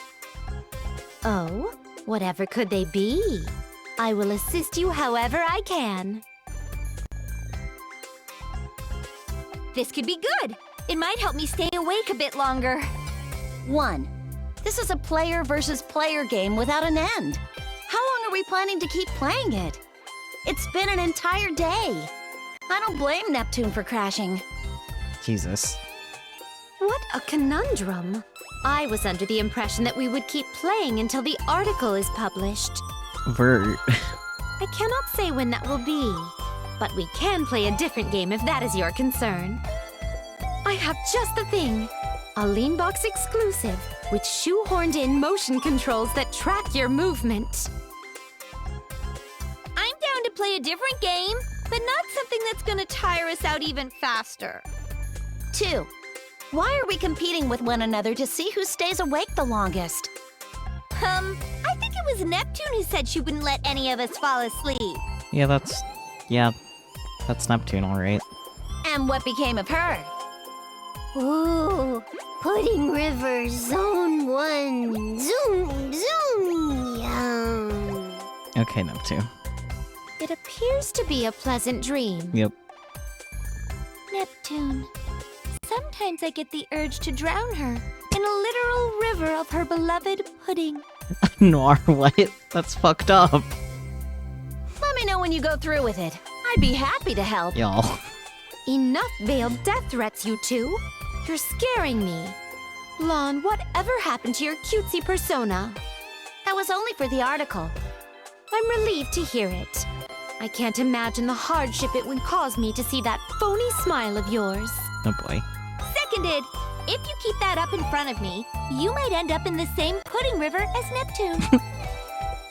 Oh, whatever could they be? I will assist you however I can. This could be good. It might help me stay awake a bit longer. 1. This is a player versus player game without an end. How long are we planning to keep playing it? It's been an entire day. I don't blame Neptune for crashing. Jesus. What a conundrum. I was under the impression that we would keep playing until the article is published. Vert. I cannot say when that will be, but we can play a different game if that is your concern. I have just the thing. A Leanbox exclusive with shoehorned in motion controls that track your movement. I'm down to play a different game, but not something that's gonna tire us out even faster. 2. Why are we competing with one another to see who stays awake the longest? I think it was Neptune who said she wouldn't let any of us fall asleep. Yeah, that's Neptune, alright. And what became of her? Ooh, Pudding River Zone 1. Zoom, zoom, yum. Okay, Neptune. It appears to be a pleasant dream. Yep. Neptune. Sometimes I get the urge to drown her in a literal river of her beloved pudding. Noir, what? That's fucked up. Let me know when you go through with it. I'd be happy to help. Y'all. Enough veiled death threats, you two. You're scaring me. Blonde, whatever happened to your cutesy persona? That was only for the article. I'm relieved to hear it. I can't imagine the hardship it would cause me to see that phony smile of yours. Oh boy. Seconded. If you keep that up in front of me, you might end up in the same pudding river as Neptune.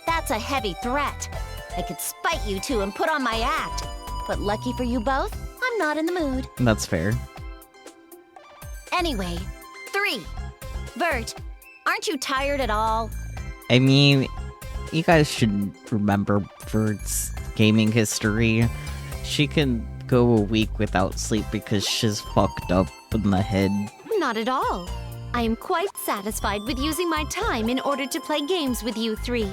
That's a heavy threat. I could spite you two and put on my act. But lucky for you both, I'm not in the mood. That's fair. Anyway, 3. Vert, aren't you tired at all? I mean, you guys should remember Vert's gaming history. She can go a week without sleep because she's fucked up in the head. Not at all. I am quite satisfied with using my time in order to play games with you three.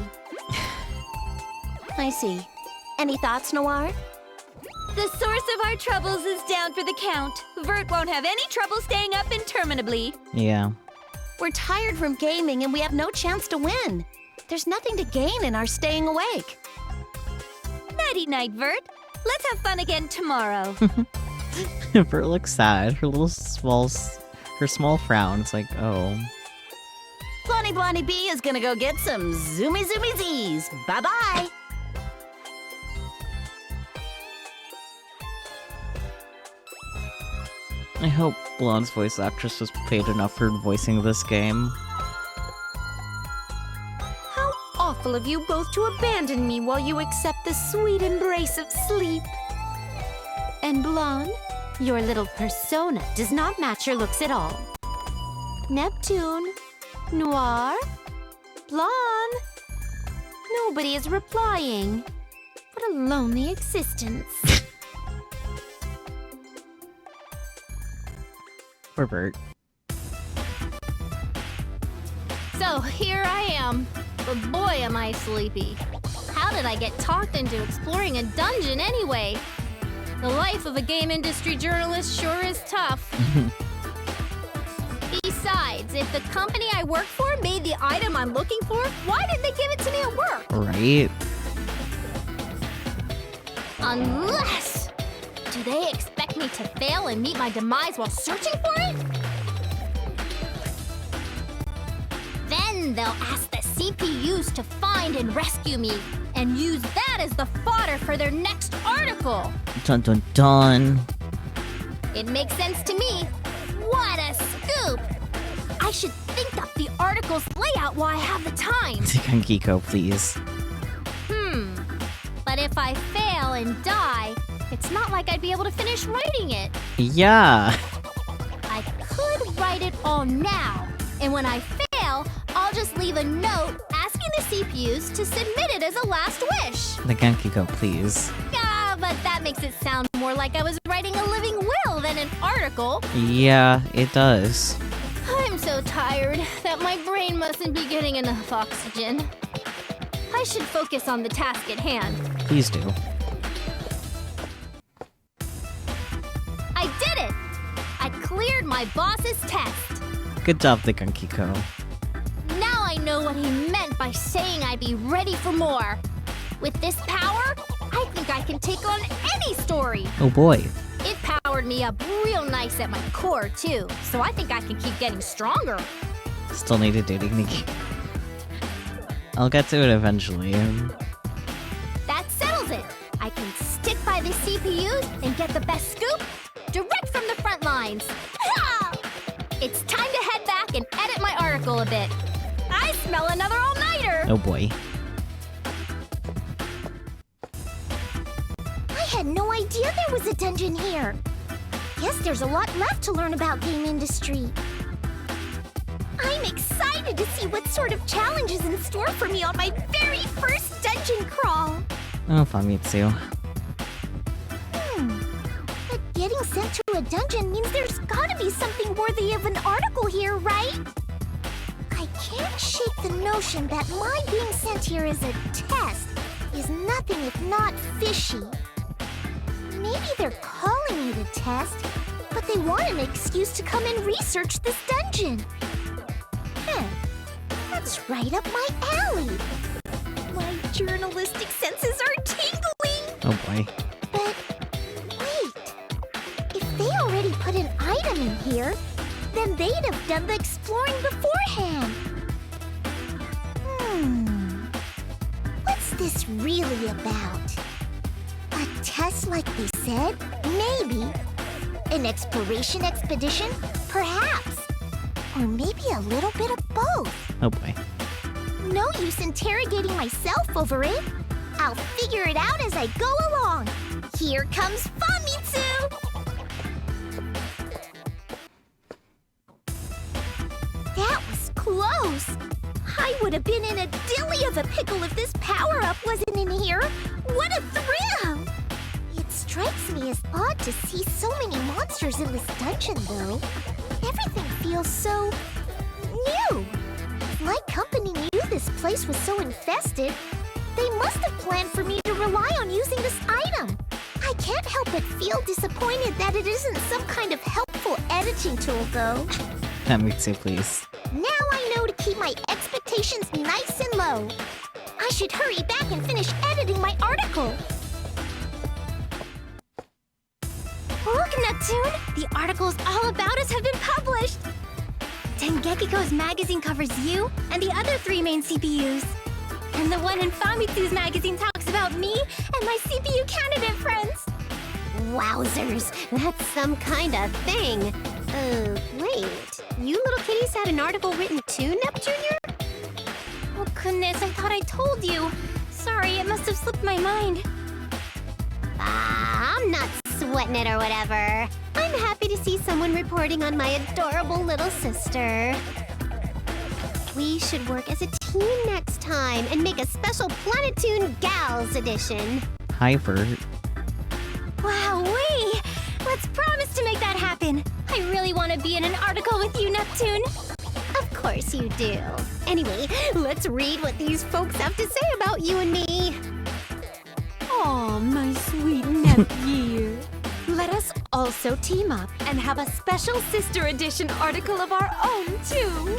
I see. Any thoughts, Noir? The source of our troubles is down for the count. Vert won't have any trouble staying up interminably. Yeah. We're tired from gaming and we have no chance to win. There's nothing to gain in our staying awake. Nighty-night, Vert. Let's have fun again tomorrow. Vert looks sad. Her small frown. It's like, oh. Blondie B is gonna go get some zoomy z's. Bye-bye. I hope Blonde's voice actress was paid enough for voicing this game. How awful of you both to abandon me while you accept the sweet embrace of sleep. And Blonde, your little persona does not match your looks at all. Neptune, Noir, Blonde. Nobody is replying. What a lonely existence. Or Vert. So here I am, but boy am I sleepy. How did I get talked into exploring a dungeon anyway? The life of a game industry journalist sure is tough. Besides, if the company I work for made the item I'm looking for, why didn't they give it to me at work? Right? Unless... do they expect me to fail and meet my demise while searching for it? Then they'll ask the CPUs to find and rescue me, and use that as the fodder for their next article. Dun dun dun. It makes sense to me. What a scoop! I should think up the article's layout while I have the time. Giko, please. But if I fail and die, it's not like I'd be able to finish writing it. Yeah. I could write it all now, and when I fail, I'll just leave a note asking the CPUs to submit it as a last wish. The Giko, please. Yeah, but that makes it sound more like I was writing a living will than an article. Yeah, it does. I'm so tired that my brain mustn't be getting enough oxygen. I should focus on the task at hand. Please do. I did it! I cleared my boss's test. Good job, the Giko. Now I know what he meant by saying I'd be ready for more. With this power, I think I can take on any story. Oh boy. It powered me up real nice at my core, too. So I think I can keep getting stronger. Still need a dating Nikki. I'll get to it eventually. That settles it. I can stick by the CPUs and get the best scoop direct from the front lines. Ha! It's time to head back and edit my article a bit. I smell another all-nighter. Oh boy. I had no idea there was a dungeon here. Guess there's a lot left to learn about game industry. I'm excited to see what sort of challenge is in store for me on my very first dungeon crawl. Oh, Famitsu. But getting sent to a dungeon means there's gotta be something worthy of an article here, right? I can't shake the notion that my being sent here as a test is nothing if not fishy. Maybe they're calling it a test, but they want an excuse to come and research this dungeon. That's right up my alley. My journalistic senses are tingling. Oh boy. But wait, if they already put an item in here, then they'd have done the exploring beforehand. What's this really about? A test like they said? Maybe. An exploration expedition? Perhaps. Or maybe a little bit of both. Oh boy. No use interrogating myself over it. I'll figure it out as I go along. Here comes Famitsu! That was close. I would have been in a dilly of a pickle if this power-up wasn't in here. What a thrill! It strikes me as odd to see so many monsters in this dungeon, though. Everything feels so new. If my company knew this place was so infested, they must have planned for me to rely on using this item. I can't help but feel disappointed that it isn't some kind of helpful editing tool, though. Famitsu, please. Now I know to keep my expectations nice and low. I should hurry back and finish editing my article. Look, Neptune! The articles all about us have been published! Dengekiko's magazine covers you and the other 3 main CPUs. And the one in Famitsu's magazine talks about me and my CPU candidate friends. Wowzers, that's some kind of thing. Wait. You little kitties had an article written too, Neptunia? Oh goodness, I thought I told you. Sorry, it must have slipped my mind. I'm not sweating it or whatever. I'm happy to see someone reporting on my adorable little sister. We should work as a team next time and make a special Planetoon Gals edition. Hyper. Wowee! Let's promise to make that happen. I really want to be in an article with you, Neptune. Of course you do. Anyway, let's read what these folks have to say about you and me. Aw, my sweet nephew. Let us also team up and have a special sister edition article of our own, too.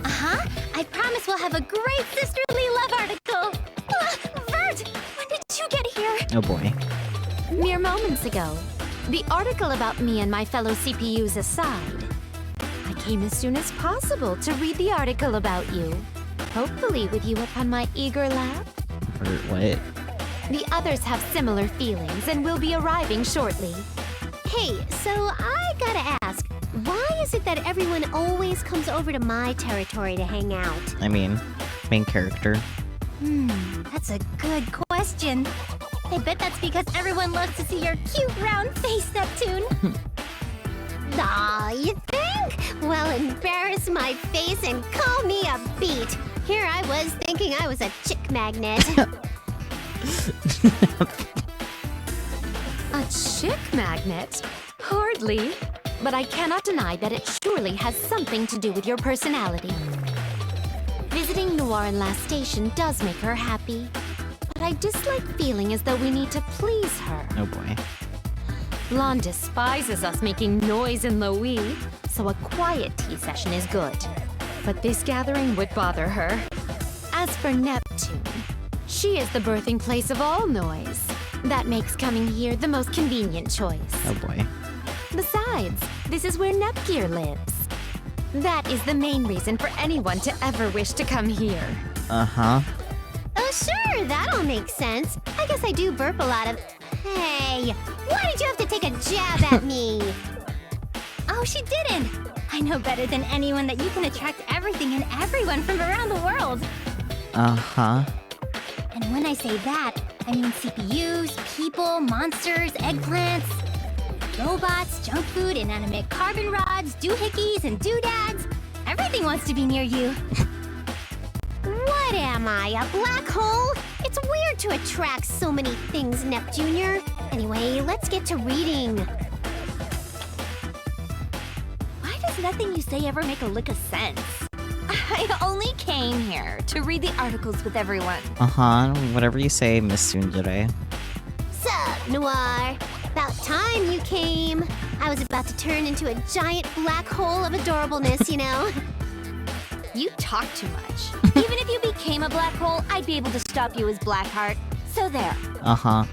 Uh-huh. I promise we'll have a great sisterly love article. Vert! When did you get here? Oh boy. Mere moments ago. The article about me and my fellow CPUs aside, I came as soon as possible to read the article about you. Hopefully with you upon my eager lap. Or what? The others have similar feelings and will be arriving shortly. Hey, so I gotta ask, why is it that everyone always comes over to my territory to hang out? I mean, main character. That's a good question. I bet that's because everyone loves to see your cute round face, Neptune. Aw, you think? Well, embarrass my face and call me a beat. Here I was thinking I was a chick magnet. A chick magnet? Hardly. But I cannot deny that it surely has something to do with your personality. Visiting Noir in Last Station does make her happy. But I dislike feeling as though we need to please her. Oh boy. Blonde despises us making noise in Loe, so a quiet tea session is good. But this gathering would bother her. As for Neptune, she She is the birthing place of all noise. That makes coming here the most convenient choice. Oh boy. Besides, this is where Nepgear lives. That is the main reason for anyone to ever wish to come here. Uh-huh. Oh, sure, that all makes sense. I guess I do burp a lot of... Hey, why did you have to take a jab at me? Oh, she didn't. I know better than anyone that you can attract everything and everyone from around the world. Uh-huh. And when I say that, I mean CPUs, people, monsters, eggplants, robots, junk food, inanimate carbon rods, doohickeys, and doodads. Everything wants to be near you. What am I, a black hole? It's weird to attract so many things, Nep Jr. Anyway, let's get to reading. Why does nothing you say ever make a lick of sense? I only came here to read the articles with everyone. Uh-huh. Whatever you say, Miss Tsundere. Sup, Noir? About time you came. I was about to turn into a giant black hole of adorableness, you know? You talk too much. Even if you became a black hole, I'd be able to stop you as Blackheart. So there. Uh-huh.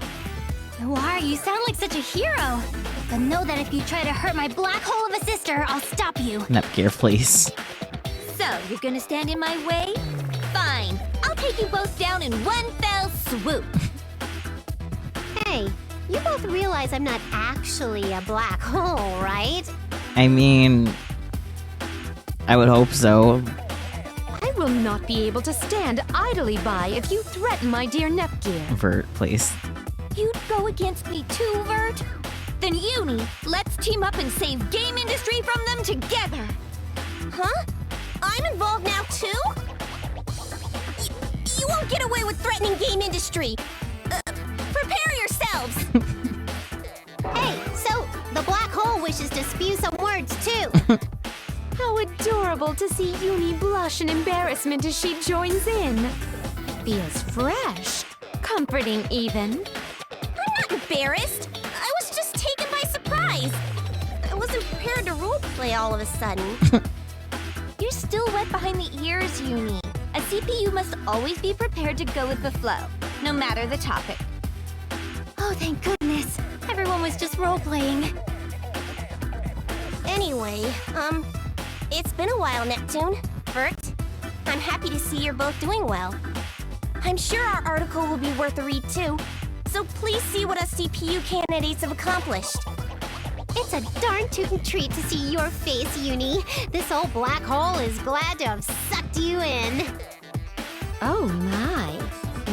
Noir, you sound like such a hero. But know that if you try to hurt my black hole of a sister, I'll stop you. Nepgear, please. So, you're gonna stand in my way? Fine. I'll take you both down in one fell swoop. Hey, you both realize I'm not actually a black hole, right? I mean... I would hope so. I will not be able to stand idly by if you threaten my dear Nepgear. Vert, please. You'd go against me too, Vert? Then Uni, let's team up and save game industry from them together. Huh? I'm involved now too? You won't get away with threatening game industry. Prepare yourselves. Hey, so the black hole wishes to spew some words too. How adorable to see Uni blush in embarrassment as she joins in. Feels fresh. Comforting, even. I'm not embarrassed. I was just taken by surprise. I wasn't prepared to roleplay all of a sudden. You're still wet behind the ears, Uni. A CPU must always be prepared to go with the flow, no matter the topic. Oh, thank goodness. Everyone was just role-playing. Anyway, it's been a while, Neptune. Bert, I'm happy to see you're both doing well. I'm sure our article will be worth a read too, so please see what us CPU candidates have accomplished. It's a darn tootin' treat to see your face, Uni. This old black hole is glad to have sucked you in. Oh my.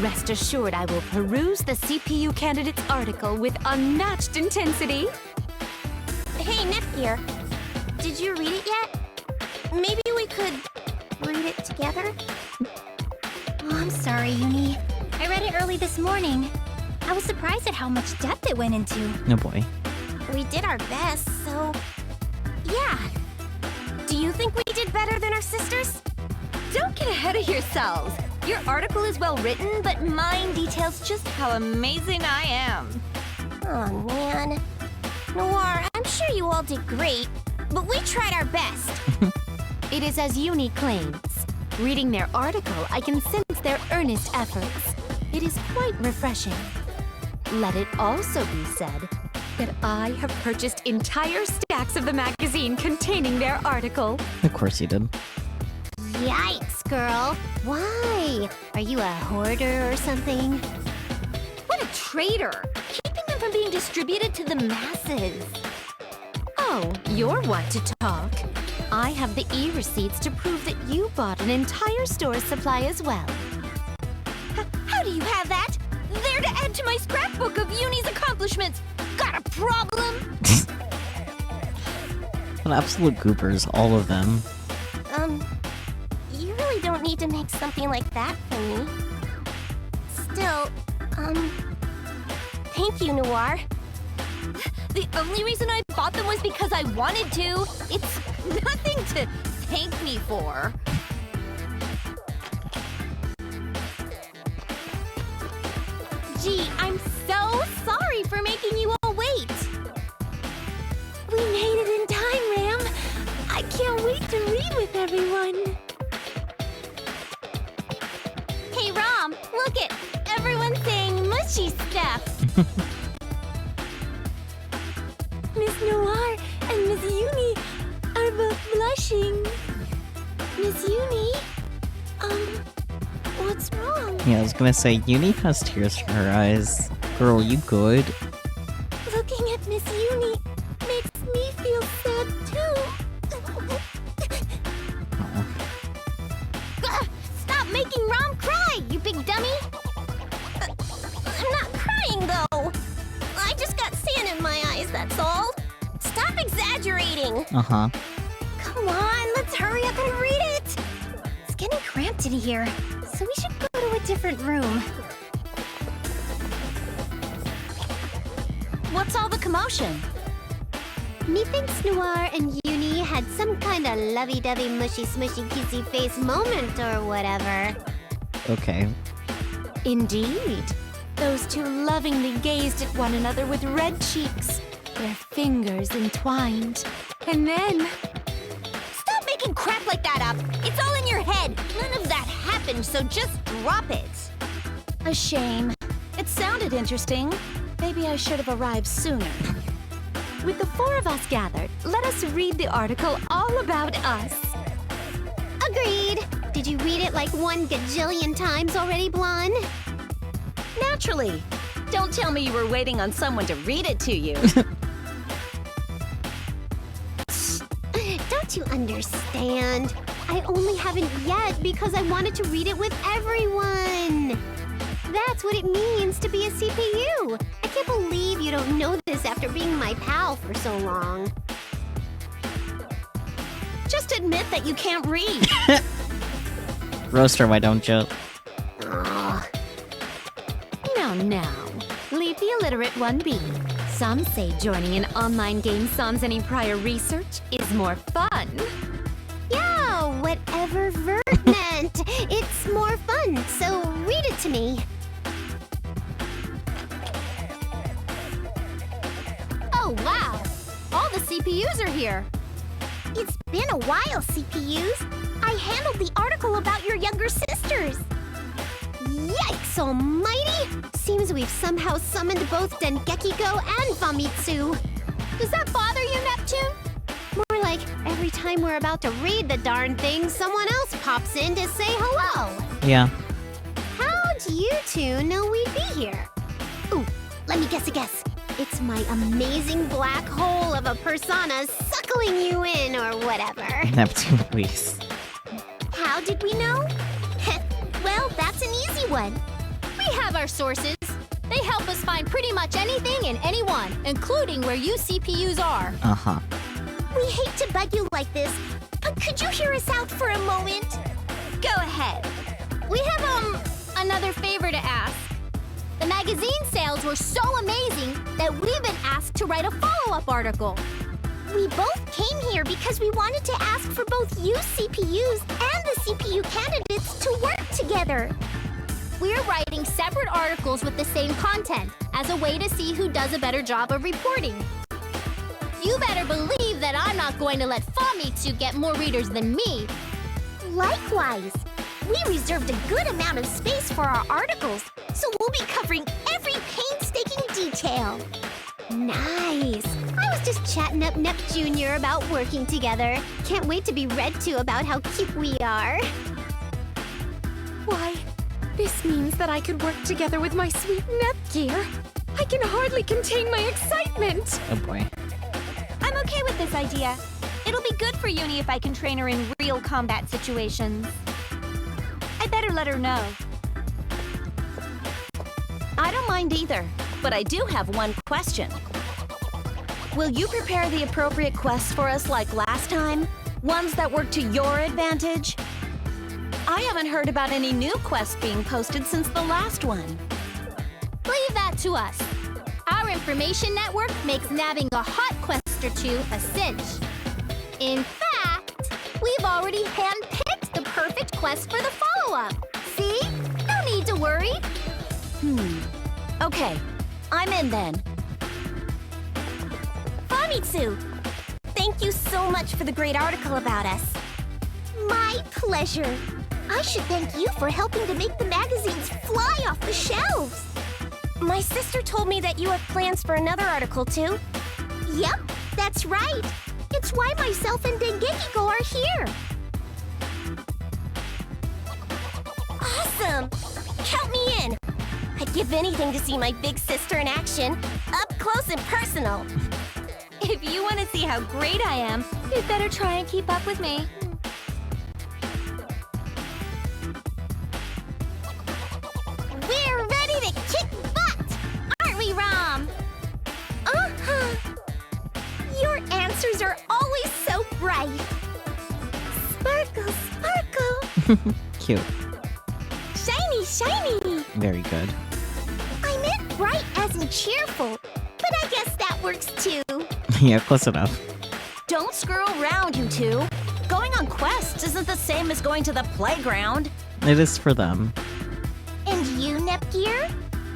Rest assured I will peruse the CPU candidate's article with unmatched intensity. Hey, Nepgear, did you read it yet? Maybe we could read it together? Oh, I'm sorry, Uni. I read it early this morning. I was surprised at how much depth it went into. Oh boy. We did our best, so... yeah. Do you think we did better than our sisters? Don't get ahead of yourselves. Your article is well written, but mine details just how amazing I am. Oh, man. Noir, I'm sure you all did great, but we tried our best. It is as Uni claims. Reading their article, I can sense their earnest efforts. It is quite refreshing. Let it also be said that I have purchased entire stacks of the magazine containing their article. Of course you did. Yikes, girl. Why? Are you a hoarder or something? What a traitor! Keeping them from being distributed to the masses. Oh, you're one to talk. I have the e-receipts to prove that you bought an entire store's supply as well. How do you have that? There to add to my scrapbook of Uni's accomplishments. Got a problem? What absolute goopers, all of them. You really don't need to make something like that for me. Still, thank you, Noir. The only reason I bought them was because I wanted to. It's nothing to thank me for. Gee, I'm so sorry for making you all wait. We made it in time, Ram. I can't wait to read with everyone. Hey, Rom, look it. blushy stuff. Miss Noir and Miss Uni are both blushing. Miss Uni? What's wrong? Yeah, I was gonna say, Uni has tears in her eyes. Girl, you good? Looking at Miss Uni makes me feel sad too. Stop making Rom cry, you big dummy! I'm not crying, though. I just got sand in my eyes, that's all. Stop exaggerating. Uh-huh. Come on, let's hurry up and read it. It's getting cramped in here, so we should go to a different room. What's all the commotion? Methinks Noir and Uni had some kind of lovey-dovey, mushy-smushy, kissy-face moment or whatever. Okay. Indeed. Those two lovingly gazed at one another with red cheeks, their fingers entwined. And then... Stop making crap like that up. It's all in your head. None of that happened, so just drop it. A shame. It sounded interesting. Maybe I should have arrived sooner. with the four of us gathered, let us read the article all about us. Agreed. Did you read it like 1 gajillion times already, Blonde? Naturally. Don't tell me you were waiting on someone to read it to you. Don't you understand? I only haven't yet because I wanted to read it with everyone. That's what it means to be a CPU. I can't believe you don't know this after being my pal for so long. Just admit that you can't read. Roaster, why don't you? Now, leave the illiterate one be. Some say joining an online game sans any prior research is more fun. Yeah, whatever Vert meant. It's more fun, so read it to me. Oh, wow! All the CPUs are here. It's been a while, CPUs. I handled the article about your younger sisters. Yikes almighty! Seems we've somehow summoned both Dengeki-go and Famitsu. Does that bother you, Neptune? More like every time we're about to read the darn thing, someone else pops in to say hello. Yeah. How'd you two know we'd be here? Ooh, let me guess a guess. It's my amazing black hole of a persona suckling you in or whatever. Neptune, please. How did we know? Well, that's an easy one. We have our sources. They help us find pretty much anything and anyone, including where you CPUs are. Uh-huh. We hate to bug you like this, but could you hear us out for a moment? Go ahead. We have, another favor to ask. The magazine sales were so amazing that we've been asked to write a follow-up article. We both came here because we wanted to ask for both you CPUs and the CPU candidates to work together. We're writing separate articles with the same content as a way to see who does a better job of reporting. You better believe that I'm not going to let Famitsu get more readers than me. Likewise, we reserved a good amount of space for our articles, so we'll be covering every painstaking detail. Nice. I was just chatting up Nep Jr. about working together. Can't wait to be read to about how cute we are. Why, this means that I could work together with my sweet Nepgear. I can hardly contain my excitement. Oh boy. I'm okay with this idea. It'll be good for Uni if I can train her in real combat situations. I better let her know. I don't mind either, but I do have one question. Will you prepare the appropriate quests for us like last time? Ones that work to your advantage? I haven't heard about any new quests being posted since the last one. Leave that to us. Our information network makes nabbing a hot quest or two a cinch. In fact, we've already handpicked the perfect quest for the follow-up. See? No need to worry. Okay, I'm in then. Famitsu, thank you so much for the great article about us. My pleasure. I should thank you for helping to make the magazines fly off the shelves. My sister told me that you have plans for another article, too. Yep, that's right. It's why myself and Dengeki-go are here. Awesome! Count me in! I'd give anything to see my big sister in action, up close and personal. If you want to see how great I am, you'd better try and keep up with me. We're ready to kick butt! Aren't we, Rom? Uh-huh. Your answers are always so bright. Sparkle, sparkle. Cute. Shiny, shiny. Very good. I meant bright as in cheerful, but I guess that works too. Yeah, close enough. Don't screw around, you two. Going on quests isn't the same as going to the playground. It is for them. And you, Nepgear?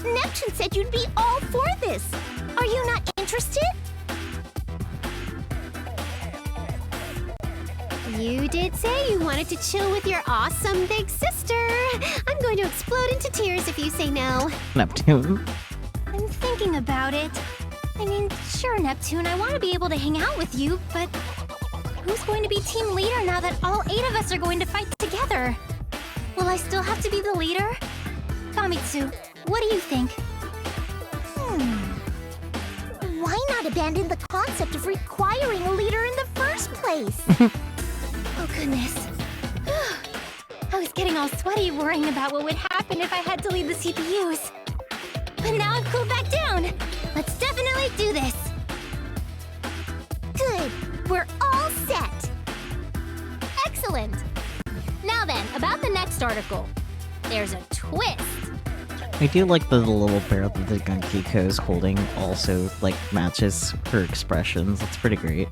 Neptune said you'd be all for this. Are you not interested? You did say you wanted to chill with your awesome big sister. I'm going to explode into tears if you say no. Neptune. I'm thinking about it. I mean, sure, Neptune, I want to be able to hang out with you, but who's going to be team leader now that all 8 of us are going to fight together? Will I still have to be the leader? Famitsu, what do you think? Why not abandon the concept of requiring a leader in the first place? Oh, goodness. I was getting all sweaty worrying about what would happen if I had to lead the CPUs. But now I've cooled back down. Let's definitely do this. Good. We're all set. Excellent. Now then, about the next article. There's a twist. I do like the little bear that the Dengeki-ko is holding also, like, matches her expressions. It's pretty great.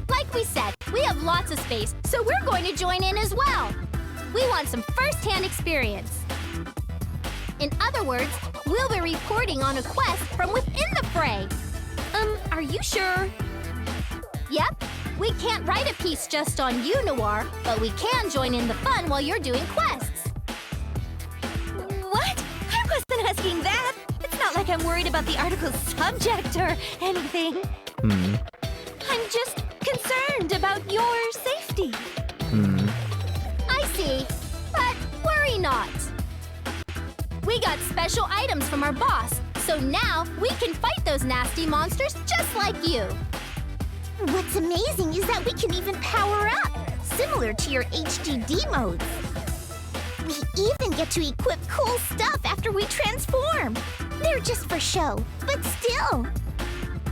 Like we said, we have lots of space, so we're going to join in as well. We want some first-hand experience. In other words, we'll be reporting on a quest from within the fray. Are you sure? Yep. We can't write a piece just on you, Noir, but we can join in the fun while you're doing quests. What? I wasn't asking that. It's not like I'm worried about the article's subject or anything. I'm just concerned about your safety. I see. But worry not. We got special items from our boss, so now we can fight those nasty monsters just like you. What's amazing is that we can even power up, similar to your HDD modes. We even get to equip cool stuff after we transform. They're just for show, but still.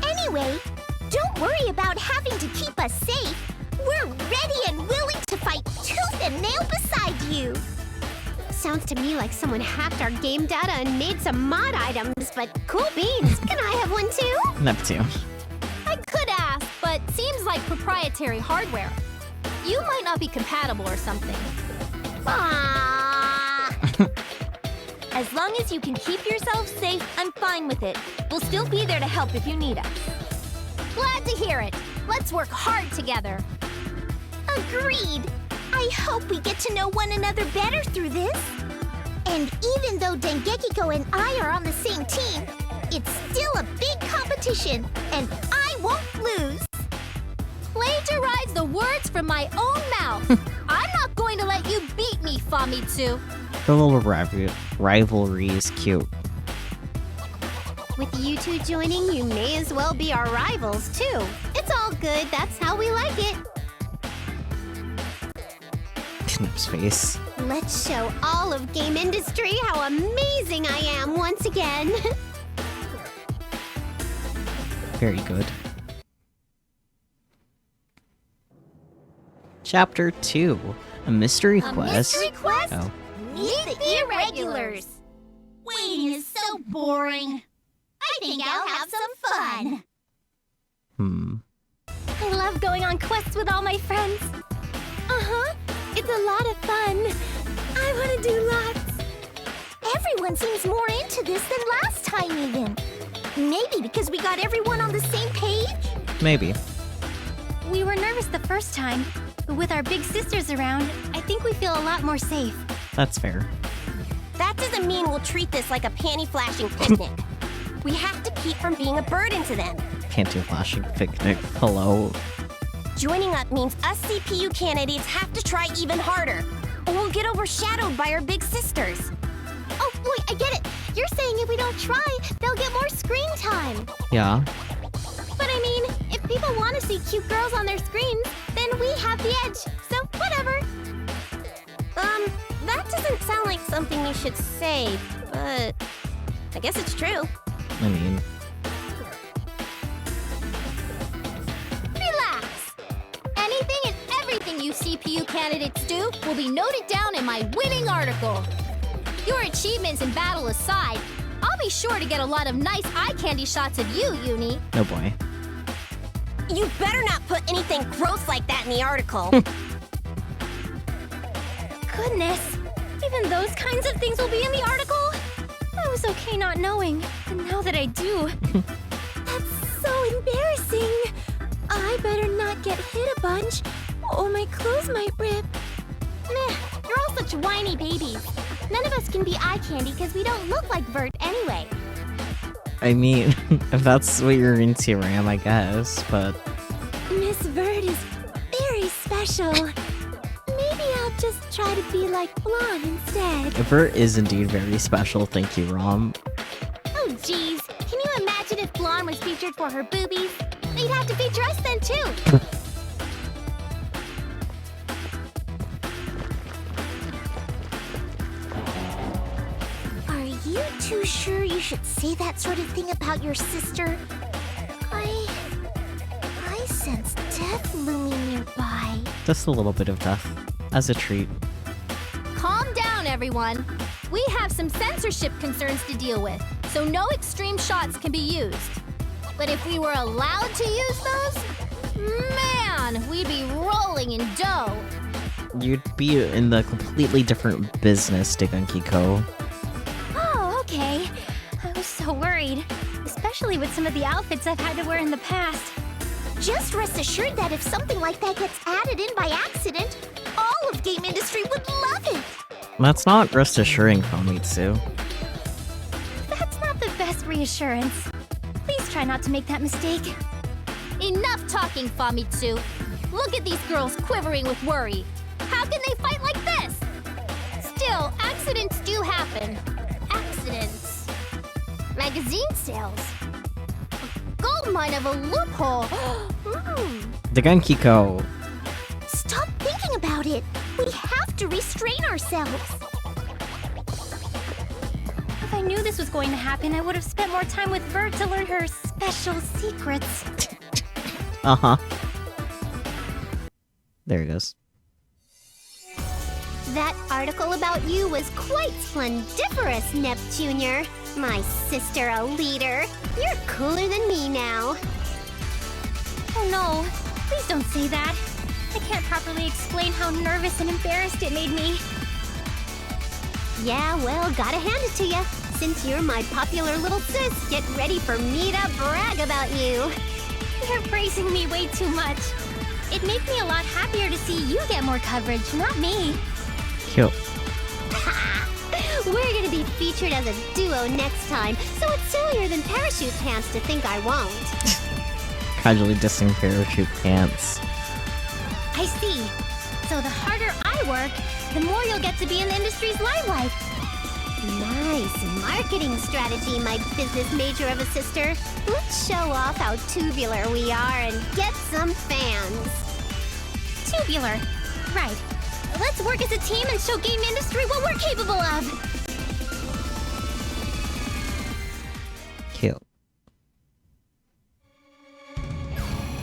Anyway, don't worry about having to keep us safe. We're ready and willing to fight tooth and nail beside you. Sounds to me like someone hacked our game data and made some mod items, but cool beans. Can I have one too? Neptune. I could ask, but seems like proprietary hardware. You might not be compatible or something. Ah. As long as you can keep yourself safe, I'm fine with it. We'll still be there to help if you need us. Glad to hear it. Let's work hard together. Agreed. I hope we get to know one another better through this. And even though Dengeki-ko and I are on the same team, it's still a big competition, and I won't lose. Plagiarize the words from my own mouth. I'm not going to let you beat me, Famitsu. The little rivalry is cute. With you two joining, you may as well be our rivals, too. It's all good. That's how we like it. Knip's face. Let's show all of game industry how amazing I am once again. Very good. Chapter 2. A mystery quest. Mystery quest? Oh. Meet the irregulars. Waiting is so boring. I think I'll have some fun. I love going on quests with all my friends. Uh-huh. It's a lot of fun. I want to do lots. Everyone seems more into this than last time even. Maybe because we got everyone on the same page? Maybe. We were nervous the first time, but with our big sisters around, I think we feel a lot more safe. That's fair. That doesn't mean we'll treat this like a panty-flashing picnic. We have to keep from being a burden to them. Can't do flashing picnic. Hello. Joining up means us CPU candidates have to try even harder, or we'll get overshadowed by our big sisters. Oh, wait, I get it. You're saying if we don't try, they'll get more screen time. Yeah. But I mean, if people want to see cute girls on their screens, then we have the edge. So, whatever. That doesn't sound like something you should say, but I guess it's true. I mean, Relax! Anything and everything you CPU candidates do will be noted down in my winning article. Your achievements in battle aside, I'll be sure to get a lot of nice eye candy shots of you, Uni. oh boy. You better not put anything gross like that in the article. Goodness, even those kinds of things will be in the article? I was okay not knowing, but now that I do, that's so embarrassing. I better not get hit a bunch, or my clothes might rip. Meh, you're all such whiny babies. None of us can be eye candy because we don't look like Vert anyway. I mean, if that's what you're into, Ram, I guess, but... Miss Vert is very special. Maybe I'll just try to be like Blonde instead. Vert is indeed very special, thank you, Rom. Oh, jeez. Can you imagine if Blonde was featured for her boobies? They'd have to feature us then, too. Are you too sure you should say that sort of thing about your sister? I sense death looming nearby. Just a little bit of death, as a treat. Calm down, everyone. We have some censorship concerns to deal with, so no extreme shots can be used. But if we were allowed to use those, man, we'd be rolling in dough. You'd be in the completely different business, Digankiko. Oh, okay. I was so worried, especially with some of the outfits I've had to wear in the past. Just rest assured that if something like that gets added in by accident, all of game industry would love it. That's not rest assuring, Famitsu. That's not the best reassurance. Please try not to make that mistake. Enough talking, Famitsu. Look at these girls quivering with worry. How can they fight like this? Still, accidents do happen. Accidents. Magazine sales. A gold mine of a loophole. Digankiko. Stop thinking about it. We have to restrain ourselves. If I knew this was going to happen, I would have spent more time with Vert to learn her special secrets. Uh-huh. There it goes. That article about you was quite splendiferous, Neptunia. My sister a leader. You're cooler than me now. Oh no, please don't say that. I can't properly explain how nervous and embarrassed it made me. Yeah, well, gotta hand it to you. Since you're my popular little sis, get ready for me to brag about you. You're praising me way too much. It'd make me a lot happier to see you get more coverage, not me. Cute. We're gonna be featured as a duo next time, so it's sillier than parachute pants to think I won't. Casually dissing parachute pants. I see. So the harder I work, the more you'll get to be in the industry's limelight. Nice marketing strategy, my business major of a sister. Let's show off how tubular we are and get some fans. Tubular. Right. Let's work as a team and show game industry what we're capable of. Cute.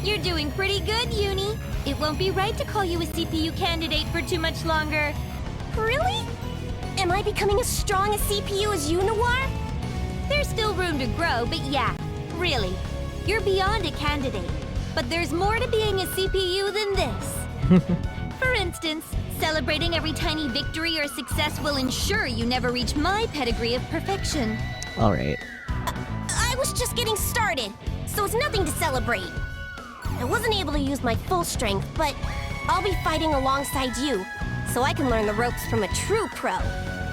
You're doing pretty good, Uni. It won't be right to call you a CPU candidate for too much longer. Really? Am I becoming as strong a CPU as you, Noir? There's still room to grow, but yeah, really. You're beyond a candidate. But there's more to being a CPU than this. For instance, celebrating every tiny victory or success will ensure you never reach my pedigree of perfection. Alright. I was just getting started, so it's nothing to celebrate. I wasn't able to use my full strength, but I'll be fighting alongside you, so I can learn the ropes from a true pro.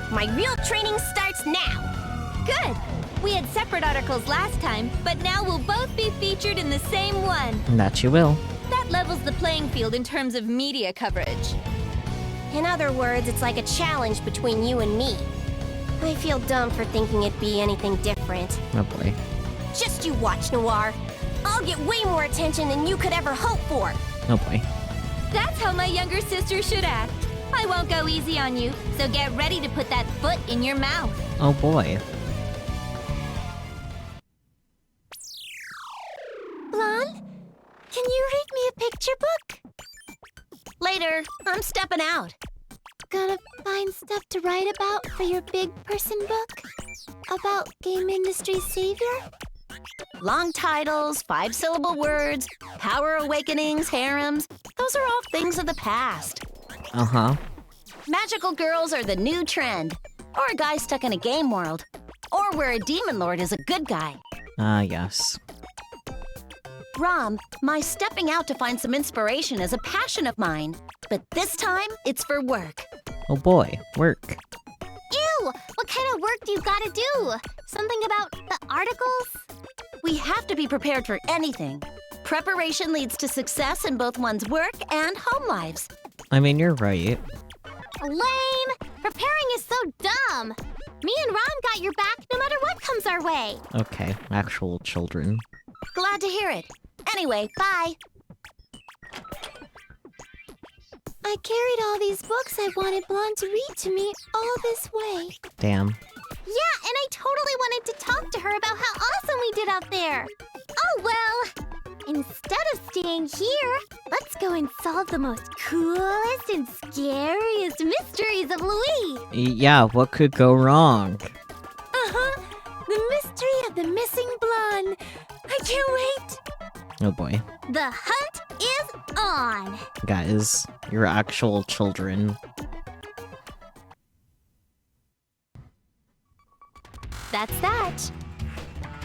My real training starts now. Good. We had separate articles last time, but now we'll both be featured in the same one. That you will. That levels the playing field in terms of media coverage. In other words, it's like a challenge between you and me. I feel dumb for thinking it'd be anything different. Oh boy. Just you watch, Noir. I'll get way more attention than you could ever hope for. Oh boy. That's how my younger sister should act. I won't go easy on you, so get ready to put that foot in your mouth. Oh boy. Blonde, can you read me a picture book? Later, I'm stepping out. Gonna find stuff to write about for your big person book? About game industry savior? Long titles, 5-syllable words, power awakenings, harems. Those are all things of the past. Uh-huh. Magical girls are the new trend. Or a guy stuck in a game world. Or where a demon lord is a good guy. Yes. Rom, my stepping out to find some inspiration is a passion of mine. But this time, it's for work. Oh boy. Work. Ew! What kind of work do you gotta do? Something about the articles? We have to be prepared for anything. Preparation leads to success in both one's work and home lives. I mean, you're right. Lame! Preparing is so dumb! Me and Ron got your back no matter what comes our way. Okay. Actual children. Glad to hear it. Anyway, bye. I carried all these books I wanted Blonde to read to me all this way. Damn. Yeah, and I totally wanted to talk to her about how awesome we did out there. Oh, well, instead of staying here, let's go and solve the most coolest and scariest mysteries of Louis. Yeah, what could go wrong? Uh-huh. The mystery of the missing blonde. I can't wait. Oh boy. The hunt is on. Guys, you're actual children. That's that.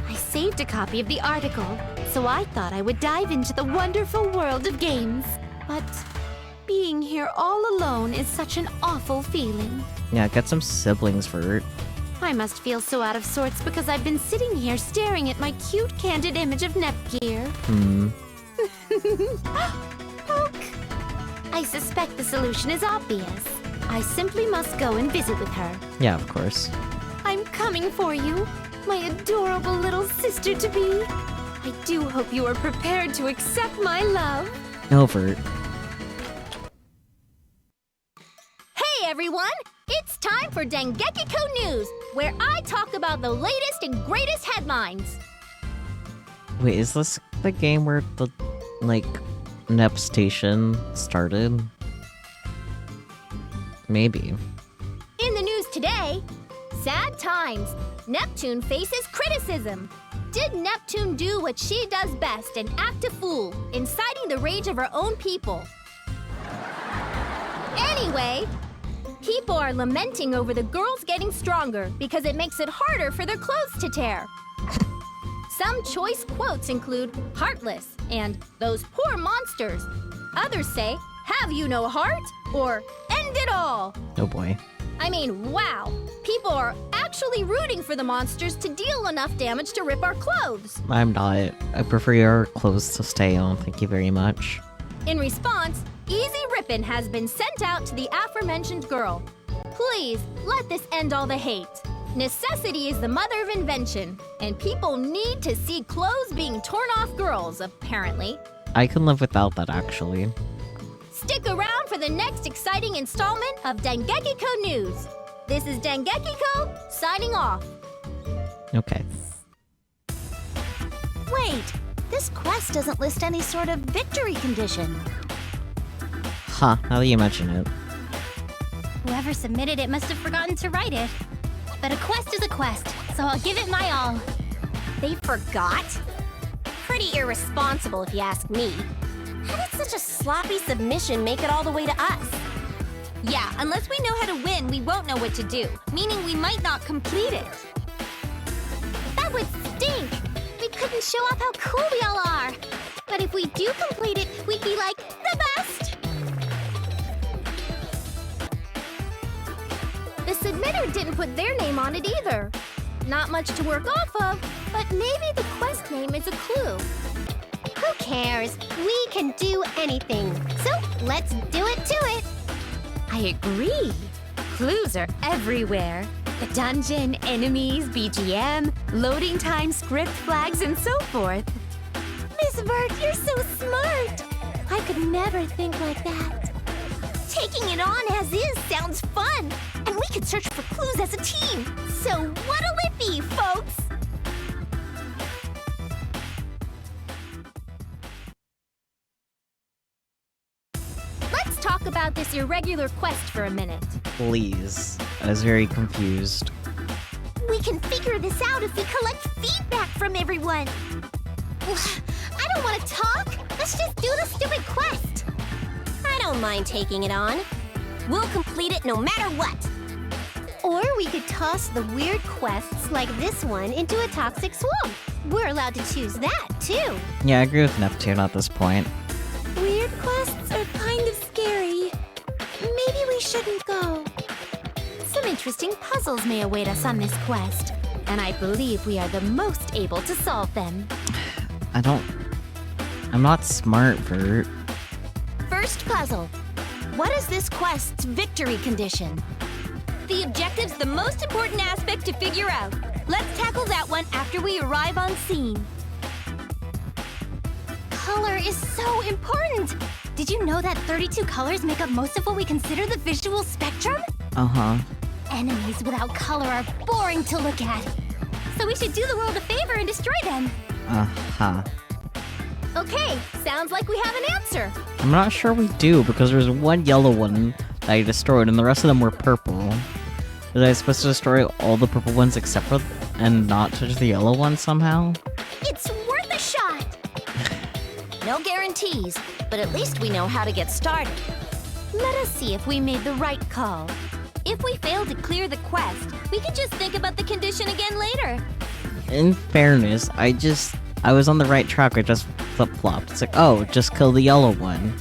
I saved a copy of the article, so I thought I would dive into the wonderful world of games. But being here all alone is such an awful feeling. Yeah, get some siblings for it. I must feel so out of sorts because I've been sitting here staring at my cute, candid image of Nepgear. Poke! I suspect the solution is obvious. I simply must go and visit with her. Yeah, of course. I'm coming for you, my adorable little sister-to-be. I do hope you are prepared to accept my love. Over. Hey everyone! It's time for Dengeki News, where I talk about the latest and greatest headlines. Wait, is this the game where the, Nep station started? Maybe. In the news today, sad times. Neptune faces criticism. Did Neptune do what she does best and act a fool, inciting the rage of her own people? Anyway, people are lamenting over the girls getting stronger because it makes it harder for their clothes to tear. Some choice quotes include heartless and those poor monsters. Others say, have you no heart? Or end it all. Oh boy. I mean, wow. People are actually rooting for the monsters to deal enough damage to rip our clothes. I'm not. I prefer your clothes to stay on, thank you very much. In response, Easy Rippin' has been sent out to the aforementioned girl. Please, let this end all the hate. Necessity is the mother of invention, and people need to see clothes being torn off girls, apparently. I can live without that, actually. Stick around for the next exciting installment of Dengeki News. This is Dengeki signing off. Okay. Wait, this quest doesn't list any sort of victory condition. Huh, now that you mention it. Whoever submitted it must have forgotten to write it. But a quest is a quest, so I'll give it my all. They forgot? Pretty irresponsible if you ask me. How did such a sloppy submission make it all the way to us? Yeah, unless we know how to win, we won't know what to do, meaning we might not complete it. That would stink! We couldn't show off how cool we all are. But if we do complete it, we'd be like, the best! The submitter didn't put their name on it either. not much to work off of, but maybe the quest name is a clue. Who cares? We can do anything. So let's do it to it. I agree. Clues are everywhere. The dungeon, enemies, BGM, loading time, script flags, and so forth. Miss Vert, you're so smart. I could never think like that. Taking it on as is sounds fun. And we could search for clues as a team. So what'll it be, folks? Let's talk about this irregular quest for a minute. Please. I was very confused. We can figure this out if we collect feedback from everyone. I don't want to talk. Let's just do the stupid quest. I don't mind taking it on. We'll complete it no matter what. Or we could toss the weird quests like this one into a toxic swamp. We're allowed to choose that, too. Yeah, I agree with Neptune at this point. Weird quests are kind of scary. Maybe we shouldn't go. Some interesting puzzles may await us on this quest, and I believe we are the most able to solve them. I'm not smart, Vert. First puzzle. What is this quest's victory condition? The objective's the most important aspect to figure out. Let's tackle that one after we arrive on scene. Color is so important! Did you know that 32 colors make up most of what we consider the visual spectrum? Uh-huh. Enemies without color are boring to look at. So we should do the world a favor and destroy them. Uh-huh. Okay, sounds like we have an answer. I'm not sure we do, because there's one yellow one that I destroyed, and the rest of them were purple. Was I supposed to destroy all the purple ones except for... and not touch the yellow one somehow? It's worth a shot! No guarantees, but at least we know how to get started. Let us see if we made the right call. If we fail to clear the quest, we can just think about the condition again later. In fairness, I was on the right track, I just flip-flopped. It's like, oh, just kill the yellow one.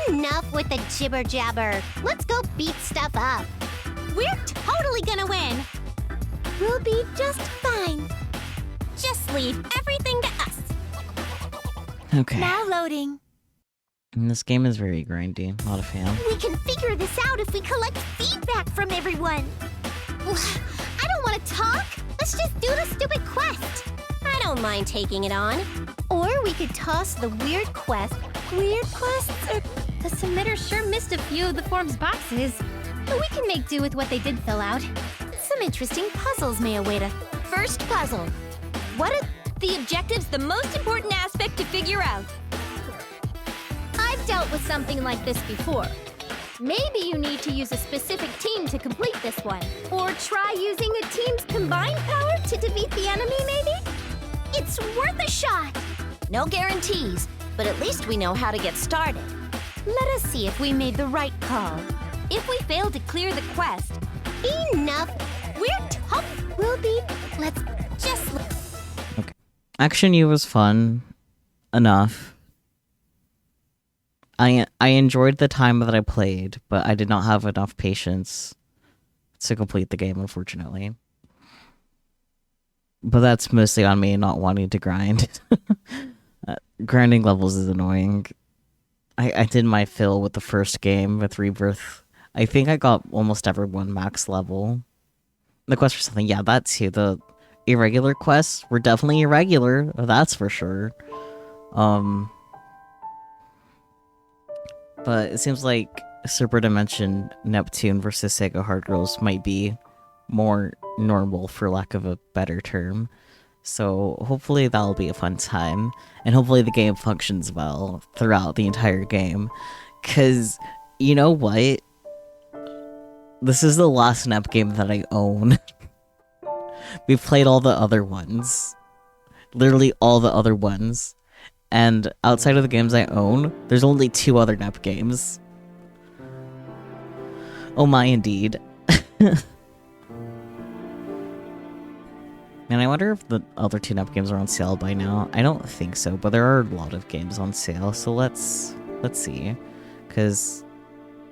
Enough with the jibber-jabber. Let's go beat stuff up. We're totally gonna win. We'll be just fine. Just leave everything to us. Okay. Now loading. And this game is very grindy. Not a fan. We can figure this out if we collect feedback from everyone. I don't want to talk. Let's just do the stupid quest. I don't mind taking it on. Or we could toss the weird quest. Weird quests are... The submitter sure missed a few of the form's boxes, but we can make do with what they did fill out. Some interesting puzzles may await us. First puzzle. What a... The objective's the most important aspect to figure out. I've dealt with something like this before. Maybe you need to use a specific team to complete this one. Or try using a team's combined power to defeat the enemy, maybe? It's worth a shot. No guarantees, but at least we know how to get started. Let us see if we made the right call. If we fail to clear the quest, Enough. we're tough. We'll be... Let's just... Okay. Action U was fun enough. I enjoyed the time that I played, but I did not have enough patience to complete the game, unfortunately. But that's mostly on me not wanting to grind. Grinding levels is annoying. I did my fill with the first game with Rebirth. I think I got almost everyone max level. The quest for something, yeah, that too. The irregular quests were definitely irregular, that's for sure. But it seems like HyperDimension Neptune versus Sega Hard Girls might be more normal, for lack of a better term. So hopefully that'll be a fun time, and hopefully the game functions well throughout the entire game. Cause, you know what? This is the last Nep game that I own. We've played all the other ones. Literally all the other ones. And outside of the games I own, there's only 2 other Nep games. Oh my, indeed. Man, I wonder if the other 2 Nep games are on sale by now. I don't think so, but there are a lot of games on sale, so let's see. Because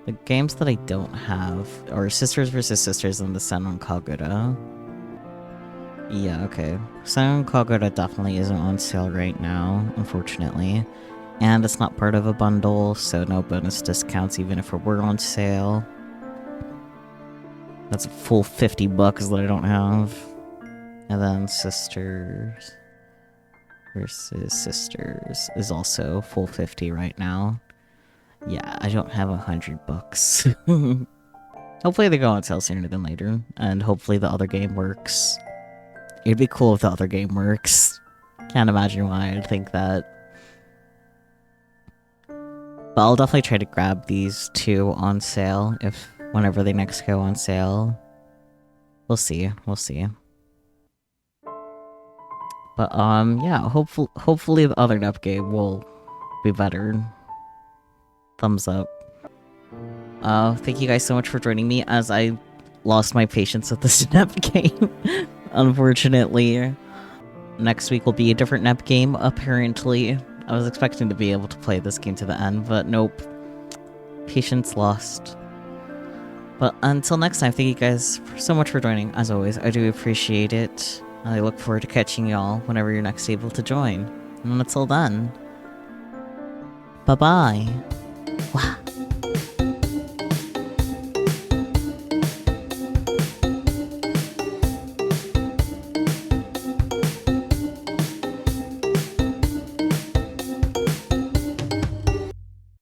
The games that I don't have are Sisters vs. Sisters and the Sun on Kagura. Yeah, okay. Sun on Kagura definitely isn't on sale right now, unfortunately. And it's not part of a bundle, so no bonus discounts even if it were on sale. That's a full $50 that I don't have. And then Sisters vs. Sisters is also full 50 right now. Yeah, I don't have $100. Hopefully they go on sale sooner than later, and hopefully the other game works. It'd be cool if the other game works. Can't imagine why I'd think that. But I'll definitely try to grab these two on sale whenever they next go on sale. We'll see. But yeah, hopefully the other NEP game will be better. Thumbs up. Thank you guys so much for joining me as I lost my patience with this NEP game. Unfortunately. Next week will be a different NEP game, apparently. I was expecting to be able to play this game to the end, but nope. Patience lost. But until next time, thank you guys so much for joining. As always, I do appreciate it. And I look forward to catching y'all whenever you're next able to join. And until then, bye-bye. Wow.